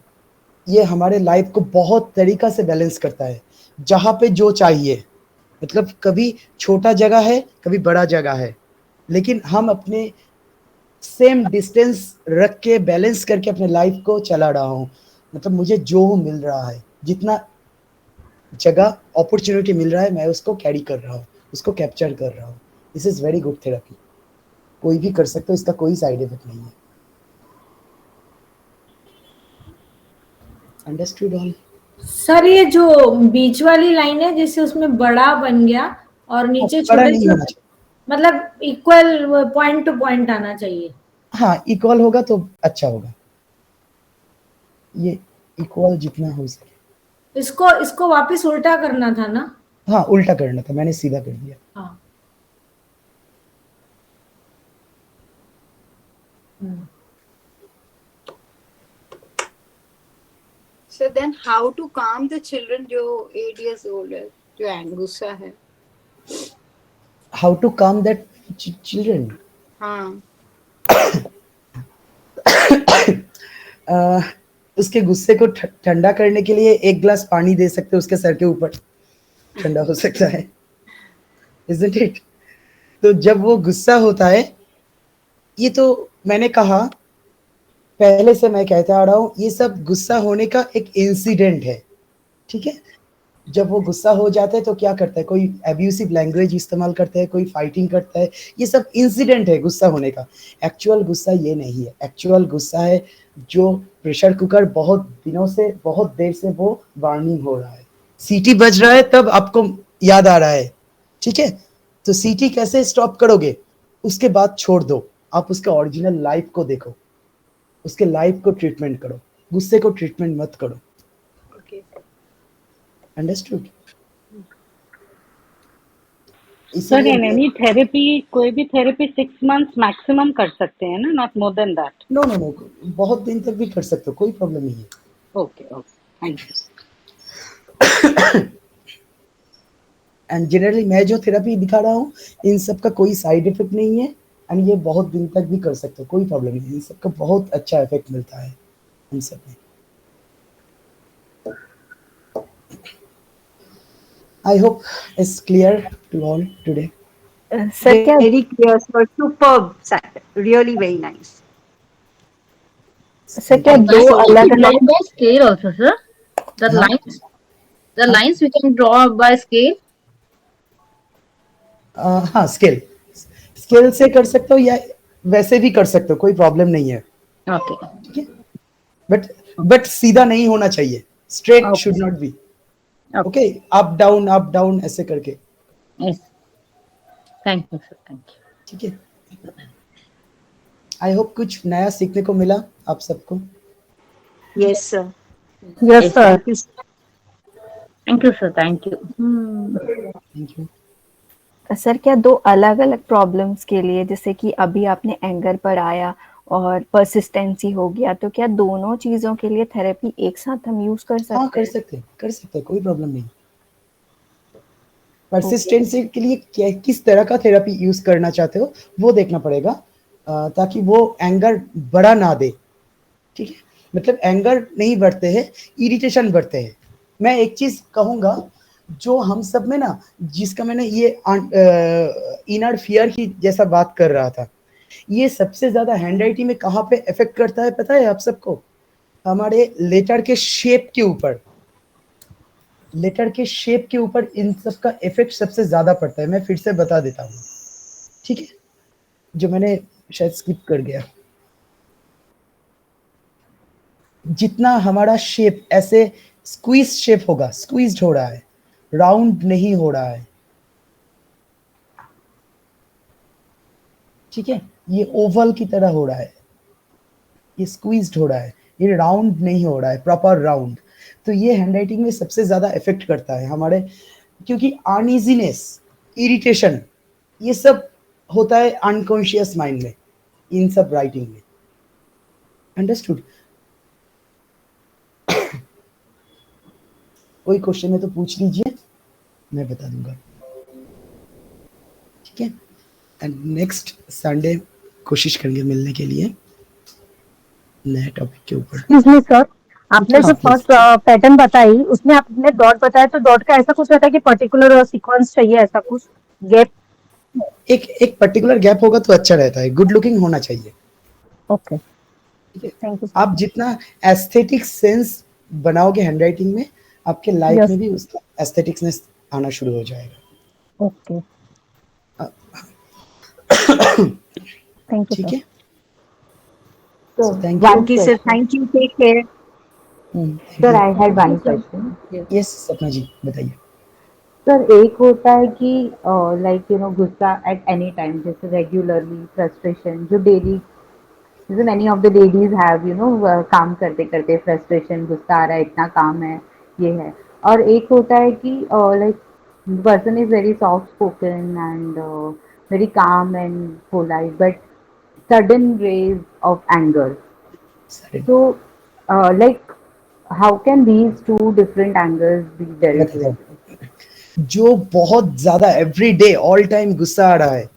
ये हमारे लाइफ को बहुत तरीका से बैलेंस करता है, जहां पे जो चाहिए। मतलब कभी छोटा जगह है कभी बड़ा जगह है, लेकिन हम अपने सेम डिस्टेंस रख के बैलेंस करके अपने लाइफ को चला रहा हूँ। मतलब मुझे जो मिल रहा है, जितना जगह अपॉर्चुनिटी मिल रहा है, मैं उसको कैरी कर रहा हूँ, उसको कैप्चर कर रहा हूँ। This is very good therapy. कोई भी कर सकते हो, इसका कोई साइड इफेक्ट नहीं है। Understood all? सर ये जो बीच वाली लाइन है जिससे उसमें बड़ा बन गया और नीचे बड़ा छोटे नहीं होना छोटे, मतलब इक्वल पॉइंट टू पॉइंट आना चाहिए। हाँ, इक्वल होगा तो अच्छा होगा। ये इक्वल जितना हो सके। इसको वापस उल्टा करना था ना? हाँ, उल्टा करना था, मैंने सीधा कर दिया। हाँ। So then how to calm the children जो 8 years old है, जो गुस्सा है? How to calm that children? हाँ। उसके गुस्से को ठंडा करने के लिए एक गिलास पानी दे सकते हो उसके सर के ऊपर, ठंडा हो सकता है। Isn't it? तो जब वो गुस्सा होता है, ये तो मैंने कहा पहले से मैं कहता आ रहा हूँ, ये सब गुस्सा होने का एक इंसिडेंट है। ठीक है, जब वो गुस्सा हो जाता है तो क्या करता है, कोई एब्यूसिव लैंग्वेज इस्तेमाल करता है, कोई फाइटिंग करता है। ये सब इंसिडेंट है गुस्सा होने का। एक्चुअल गुस्सा ये नहीं है। एक्चुअल गुस्सा है जो प्रेशर कुकर बहुत दिनों से, बहुत देर से वो वार्निंग हो रहा है, सीटी बज रहा है, तब आपको याद आ रहा है। ठीक है, तो सीटी कैसे स्टॉप करोगे? उसके बाद छोड़ दो, आप उसके ओरिजिनल लाइफ को देखो, उसके लाइफ को ट्रीटमेंट करो, गुस्से को ट्रीटमेंट मत करो। Understood? Sir in any therapy, कोई भी थेरेपी 6 months मैक्सिमम कर सकते हैं ना, not more than that? No no no, बहुत दिन तक भी कर सकते हो, कोई प्रॉब्लम नहीं है। Okay okay, thank you. And generally मैं जो थेरेपी दिखा रहा हूँ, इन सब का कोई साइड इफेक्ट नहीं है, एंड ये बहुत दिन तक भी कर सकते हो, कोई प्रॉब्लम नहीं। इन सब का बहुत अच्छा इफेक्ट मिलता है इन सब में। I hope it's clear to all today. Sir क्या Very clear, sir. Superb, sir. Really very nice. Sir क्या दो अलग अलग by scale also, sir? The lines we can draw by scale? हाँ, स्केल से कर सकते हो या वैसे भी कर सकते हो, कोई प्रॉब्लम नहीं है। Okay. ठीक है, बट सीधा नहीं होना चाहिए, straight should not be. Okay, up down ऐसे करके। Yes. Thank you, sir. Thank you. ठीक है, आई होप कुछ नया सीखने को मिला आप सबको। Yes, sir. Yes sir. Thank you, sir. Thank you. Thank you. Sir क्या दो अलग अलग प्रॉब्लम्स के लिए, जैसे कि अभी आपने एंगर पर आया और परसिस्टेंसी हो गया, तो क्या दोनों चीजों के लिए थेरेपी एक साथ हम यूज कर सकते हैं? हाँ, कर सकते हैं, कोई प्रॉब्लम नहीं। परसिस्टेंसी के लिए किस तरह का थेरेपी यूज करना चाहते हो वो देखना पड़ेगा, ताकि वो एंगर बढ़ा ना दे। ठीक है, मतलब एंगर नहीं बढ़ते हैं, इरिटेशन बढ़ते हैं। मैं एक चीज कहूंगा, जो हम सब में ना, जिसका मैंने ये इनर फियर की जैसा बात कर रहा था, ये सबसे ज्यादा हैंडराइटिंग में कहाँ पे इफेक्ट करता है पता है आप सबको? हमारे लेटर के शेप के ऊपर। लेटर के शेप के ऊपर इन सब का इफेक्ट सबसे ज्यादा पड़ता है। मैं फिर से बता देता हूँ, ठीक है, जो मैंने शायद स्किप कर गया। जितना हमारा शेप ऐसे स्क्वीज शेप होगा, स्क्वीज्ड हो रहा है, राउंड नहीं हो रहा है, ठीक है, ये ओवल की तरह हो रहा है, ये स्क्वीज्ड हो रहा है, ये राउंड नहीं हो रहा है, प्रॉपर राउंड। तो ये हैंडराइटिंग में सबसे ज्यादा इफेक्ट करता है हमारे, क्योंकि अनइजीनेस, इरिटेशन, ये सब होता है अनकॉन्शियस माइंड में, इन सब राइटिंग में। अंडरस्टूड? कोई क्वेश्चन है तो पूछ लीजिए, मैं बता दूंगा, ठीक है। एंड नेक्स्ट संडे कोशिश करेंगे मिलने के लिए नए टॉपिक के ऊपर। सर, आपने हाँ, जो फर्स्ट पैटर्न बताई उसमें आपने डॉट बताया, तो डॉट का ऐसा कुछ रहता है कि पर्टिकुलर सीक्वेंस चाहिए, ऐसा कुछ गैप? एक पर्टिकुलर गैप होगा तो अच्छा रहता है, गुड लुकिंग होना चाहिए। ओके, ठीक है, थैंक यू। आप जितना एस्थेटिक सेंस बनाओगे हैंडराइटिंग में, आपके लाइफ में भी उसका एस्थेटिक्सनेस आना शुरू हो जाएगा। ओके, थैंक यू ठीक है, So, thank one Thank you, sir. question. Thank you. Take care. Sir, I had one question. Yes सपना जी बताइए। सर, एक होता है कि लाइक गुस्सा एट एनी टाइम, जैसे रेगुलरली फ्रस्ट्रेशन जो डेली, जैसे many of the ladies have काम करते करते फ्रस्ट्रेशन, गुस्सा आ रहा है, इतना काम है, ये है। और एक होता है कि like person is very soft spoken and very calm and polite, but sudden rays of anger. So, like, how can these two different angers be dealt with? जो बहुत ज्यादा एवरीडे ऑल टाइम गुस्सा आ रहा है,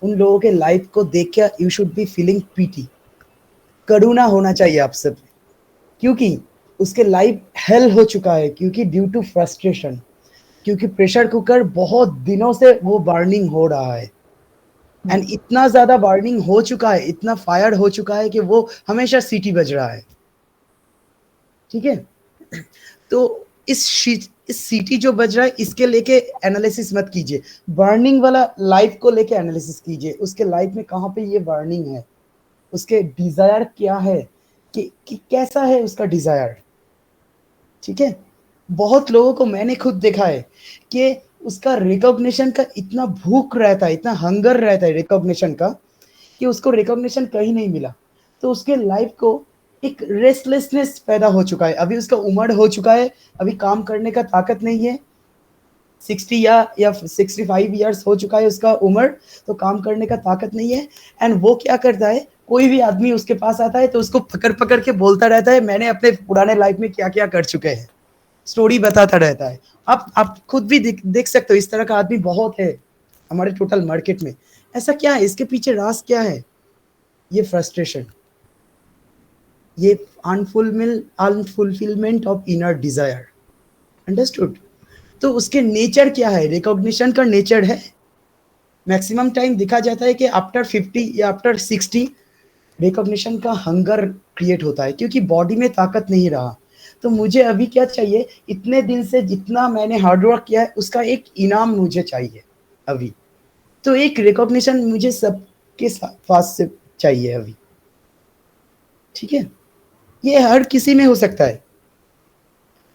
उन लोगों के लाइफ को देख के you should be feeling pity, करुणा होना चाहिए आप सब, क्योंकि उसके लाइफ हेल हो चुका है, क्योंकि ड्यू टू फ्रस्ट्रेशन, क्योंकि प्रेशर कुकर बहुत दिनों से वो बर्निंग हो रहा है, एंड इतना ज्यादा बर्निंग हो चुका है, इतना फायर हो चुका है कि वो हमेशा सीटी बज रहा है, ठीक है। तो इस सीटी जो बज रहा है इसके लेके एनालिसिस मत कीजिए, बर्निंग वाला लाइफ को लेके एनालिसिस कीजिए, उसके लाइफ में कहाँ पे ये बर्निंग है, उसके डिजायर क्या है, कि कैसा है उसका डिजायर, ठीक है। बहुत लोगों को मैंने खुद देखा है कि उसका रिकॉग्निशन का इतना भूख रहता है, इतना हंगर रहता है रिकॉग्निशन का, कि उसको रिकॉग्निशन कहीं नहीं मिला, तो उसके लाइफ को एक रेस्टलेसनेस पैदा हो चुका है, अभी उसका उम्र हो चुका है, अभी काम करने का ताकत नहीं है, 60 या 65 ईयर्स हो चुका है उसका उम्र, तो काम करने का ताकत नहीं है। एंड वो क्या करता है, कोई भी आदमी उसके पास आता है तो उसको पकड़ पकड़ के बोलता रहता है, मैंने अपने पुराने लाइफ में क्या क्या कर चुके हैं, स्टोरी बताता रहता है। आप खुद भी देख सकते हो, इस तरह का आदमी बहुत है हमारे टोटल मार्केट में। ऐसा क्या है, इसके पीछे राज क्या है? ये फ्रस्ट्रेशन, ये unfulfilment of inner desire. Understood? तो उसके नेचर क्या है, रिकॉग्निशन का नेचर है। मैक्सिमम टाइम देखा जाता है कि आफ्टर 50 या आफ्टर 60 रिकॉग्निशन का हंगर क्रिएट होता है, क्योंकि बॉडी में ताकत नहीं रहा। तो मुझे अभी क्या चाहिए, इतने दिन से जितना मैंने हार्डवर्क किया है उसका एक इनाम मुझे चाहिए अभी, तो एक रिकॉग्निशन मुझे सबके पास से चाहिए अभी, ठीक है। ये हर किसी में हो सकता है।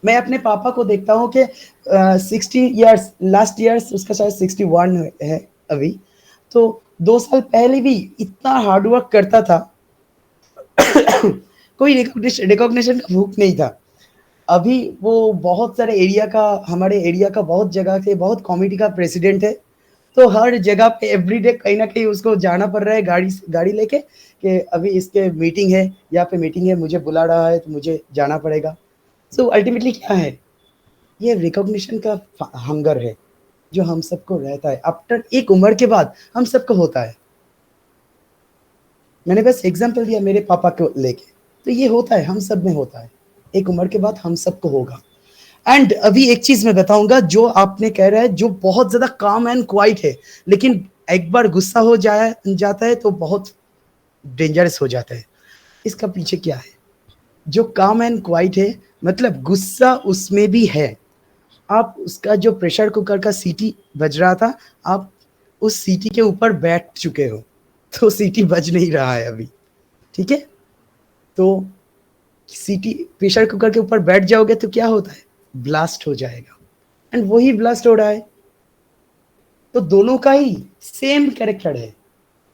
मैं अपने पापा को देखता हूँ कि 60 ईयर्स, लास्ट ईयर्स उसका शायद 61 है अभी, तो 2 साल पहले भी इतना हार्डवर्क करता था कोई रिकॉग्निशन का भूख नहीं था। अभी वो बहुत सारे एरिया का, हमारे एरिया का बहुत जगह से बहुत कॉमिटी का प्रेसिडेंट है, तो हर जगह पे एवरीडे कहीं ना कहीं उसको जाना पड़ रहा है गाड़ी लेके, कि अभी इसके मीटिंग है, यहाँ पे मीटिंग है, मुझे बुला रहा है तो मुझे जाना पड़ेगा। सो अल्टीमेटली क्या है, ये रिकॉग्निशन का हंगर है जो हम सबको रहता है, आफ्टर एक उम्र के बाद हम सबको होता है। मैंने बस एग्जांपल दिया मेरे पापा को लेके, तो ये होता है, हम सब में होता है, एक उम्र के बाद हम सबको होगा। एंड अभी एक चीज मैं बताऊंगा, जो आपने कह रहा है, जो बहुत ज्यादा काम एंड क्वाइट है, लेकिन एक बार गुस्सा हो जाता है तो बहुत डेंजरस हो जाता है। इसका पीछे क्या है, जो काम एंड क्वाइट है, मतलब गुस्सा उसमें भी है, आप उसका जो प्रेशर कुकर का सीटी बज रहा था, आप उस सीटी के ऊपर बैठ चुके हो, तो सीटी बज नहीं रहा है अभी, ठीक है। तो सीटी प्रेशर कुकर के ऊपर बैठ जाओगे तो क्या होता है, ब्लास्ट हो जाएगा, एंड वही ब्लास्ट हो रहा है। तो दोनों का ही सेम कैरेक्टर है,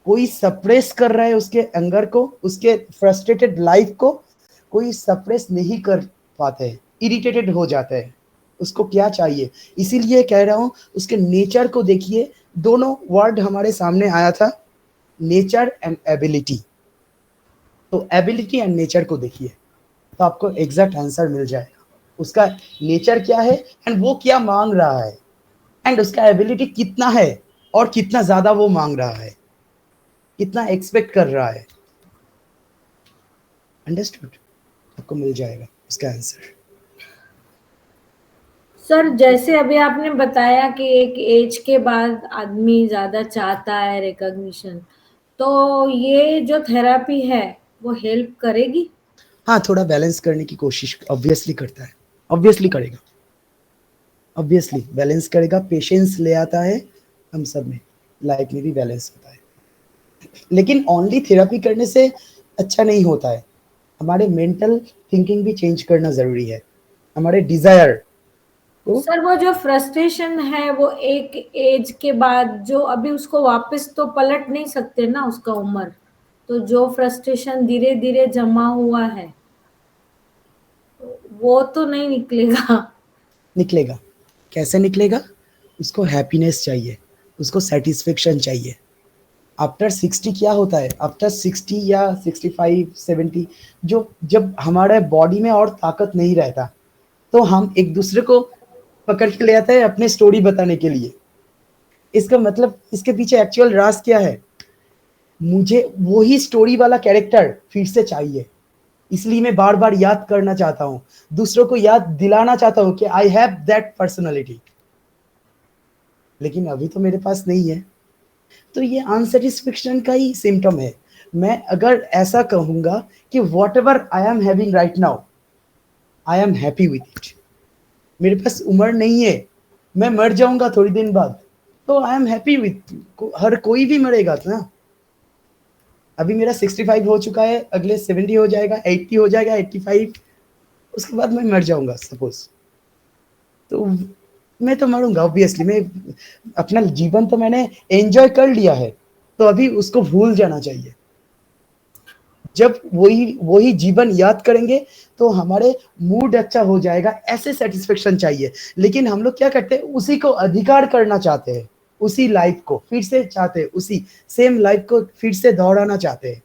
कोई सप्रेस कर रहा है उसके एंगर को, उसके फ्रस्ट्रेटेड लाइफ को, कोई सप्रेस नहीं कर पाते हैं, इरिटेटेड हो जाता है, उसको क्या चाहिए। इसीलिए कह रहा हूं उसके नेचर को देखिए, दोनों वर्ड हमारे सामने आया था, नेचर एंड एबिलिटी। तो एबिलिटी एंड नेचर को देखिए तो आपको एग्जैक्ट आंसर मिल जाएगा, उसका नेचर क्या है एंड वो क्या मांग रहा है, एंड उसका एबिलिटी कितना है और कितना ज्यादा वो मांग रहा है, कितना एक्सपेक्ट कर रहा है। अंडरस्टूड? आपको मिल जाएगा उसका आंसर। सर जैसे अभी आपने बताया कि एक एज के बाद आदमी ज्यादा चाहता है रिकॉग्निशन, तो ये जो थेरेपी है वो हेल्प करेगी? हाँ, थोड़ा बैलेंस करने की कोशिश ऑब्वियसली करता है, ऑब्वियसली करेगा, ऑब्वियसली बैलेंस करेगा, पेशेंस ले आता है, हम सब में लाइफ में भी बैलेंस होता है। लेकिन ओनली थेरेपी करने से अच्छा नहीं होता है, हमारे मेंटल थिंकिंग भी चेंज करना जरूरी है, हमारे डिजायर। सर वो जो फ्रस्ट्रेशन है वो एक एज के बाद, जो अभी उसको वापस तो पलट नहीं सकते ना उसका उम्र, तो जो फ्रस्ट्रेशन धीरे धीरे जमा हुआ है वो तो नहीं निकलेगा। निकलेगा, कैसे निकलेगा? उसको हैप्पीनेस चाहिए, उसको सेटिस्फेक्शन चाहिए। आफ्टर 60 क्या होता है, आफ्टर 60 या 65 70 जो जब हमारे बॉडी में और ताकत नहीं रहता तो हम एक दूसरे को पकड़ के ले आते हैं अपने स्टोरी बताने के लिए। इसका मतलब इसके पीछे एक्चुअल राज क्या है, मुझे वही स्टोरी वाला कैरेक्टर फिर से चाहिए, इसलिए मैं बार बार याद करना चाहता हूँ, दूसरों को याद दिलाना चाहता हूँ कि आई हैव दैट पर्सनालिटी, लेकिन अभी तो मेरे पास नहीं है। तो ये अनसेटिस्फेक्शन का ही सिम्टम है। मैं अगर ऐसा कहूंगा कि what ever I am having right now I am happy with it, मेरे पास उम्र नहीं है, मैं मर जाऊंगा थोड़ी दिन बाद तो आई एम हैप्पी विथ, हर कोई भी मरेगा ना। अभी मेरा 65 हो चुका है, अगले 70 हो जाएगा, 80 हो जाएगा, 85, उसके बाद मैं मर जाऊंगा सपोज, तो मैं तो मरूंगा ऑब्वियसली। मैं अपना जीवन तो मैंने एंजॉय कर लिया है, तो अभी उसको भूल जाना चाहिए। जब वही जीवन याद करेंगे तो हमारे मूड अच्छा हो जाएगा, ऐसे सेटिस्फेक्शन चाहिए। लेकिन हम लोग क्या करते हैं, उसी को अधिकार करना चाहते हैं, उसी लाइफ को फिर से चाहते हैं, उसी सेम लाइफ को फिर से दोहराना चाहते हैं,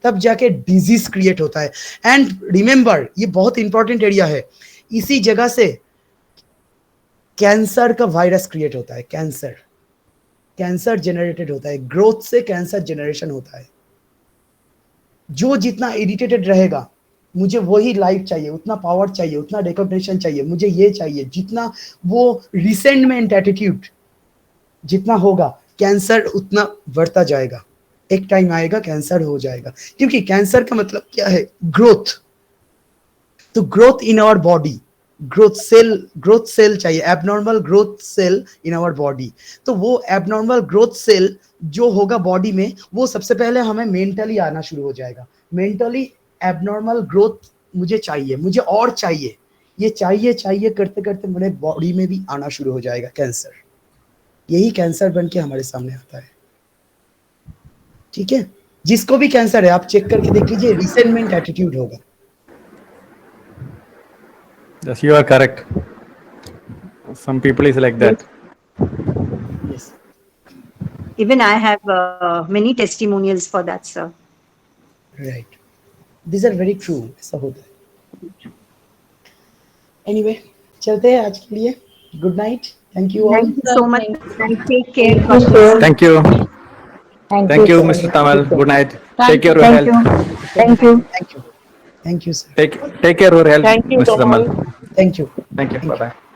तब जाके डिजीज क्रिएट होता है। एंड रिमेंबर, ये बहुत इंपॉर्टेंट एरिया है, इसी जगह से कैंसर का वायरस क्रिएट होता है। कैंसर जनरेटेड होता है, ग्रोथ से कैंसर जनरेशन होता है। जो जितना इरिटेटेड रहेगा, मुझे वही लाइफ चाहिए, उतना पावर चाहिए, उतना रिकॉग्निशन चाहिए, मुझे ये चाहिए, जितना वो रिसेंटमेंट एटीट्यूड जितना होगा, कैंसर उतना बढ़ता जाएगा। एक टाइम आएगा कैंसर हो जाएगा, क्योंकि कैंसर का मतलब क्या है, ग्रोथ। तो growth in our body, growth cell चाहिए, abnormal growth cell in our body. तो वो एबनॉर्मल ग्रोथ सेल जो होगा बॉडी में, वो सबसे पहले हमें मेंटली आना शुरू हो जाएगा। मेंटली एबनॉर्मल ग्रोथ मुझे चाहिए, मुझे और चाहिए, ये चाहिए करते करते मेरे बॉडी में भी आना शुरू हो जाएगा कैंसर। यही कैंसर बन के हमारे सामने आता है। ठीक है, जिसको भी कैंसर है आप चेक करके देख लीजिए, रिसेंटमेंट एटीट्यूड होगा। Yes, you are correct. Some people is like that. Yes. Even I have many testimonials for that, sir. Right. These are very true. ऐसा होता है। Anyway, चलते हैं आज के लिए। Good night. Thank you all. Thank you so much and take care. Thank you. Thank you, Mr. Tamal. Good night. Take care of your health. Thank you. Thank you. Thank you, sir. Take care of your health, Thank you, Mr. Tamal. Thank you. Thank you. Bye bye.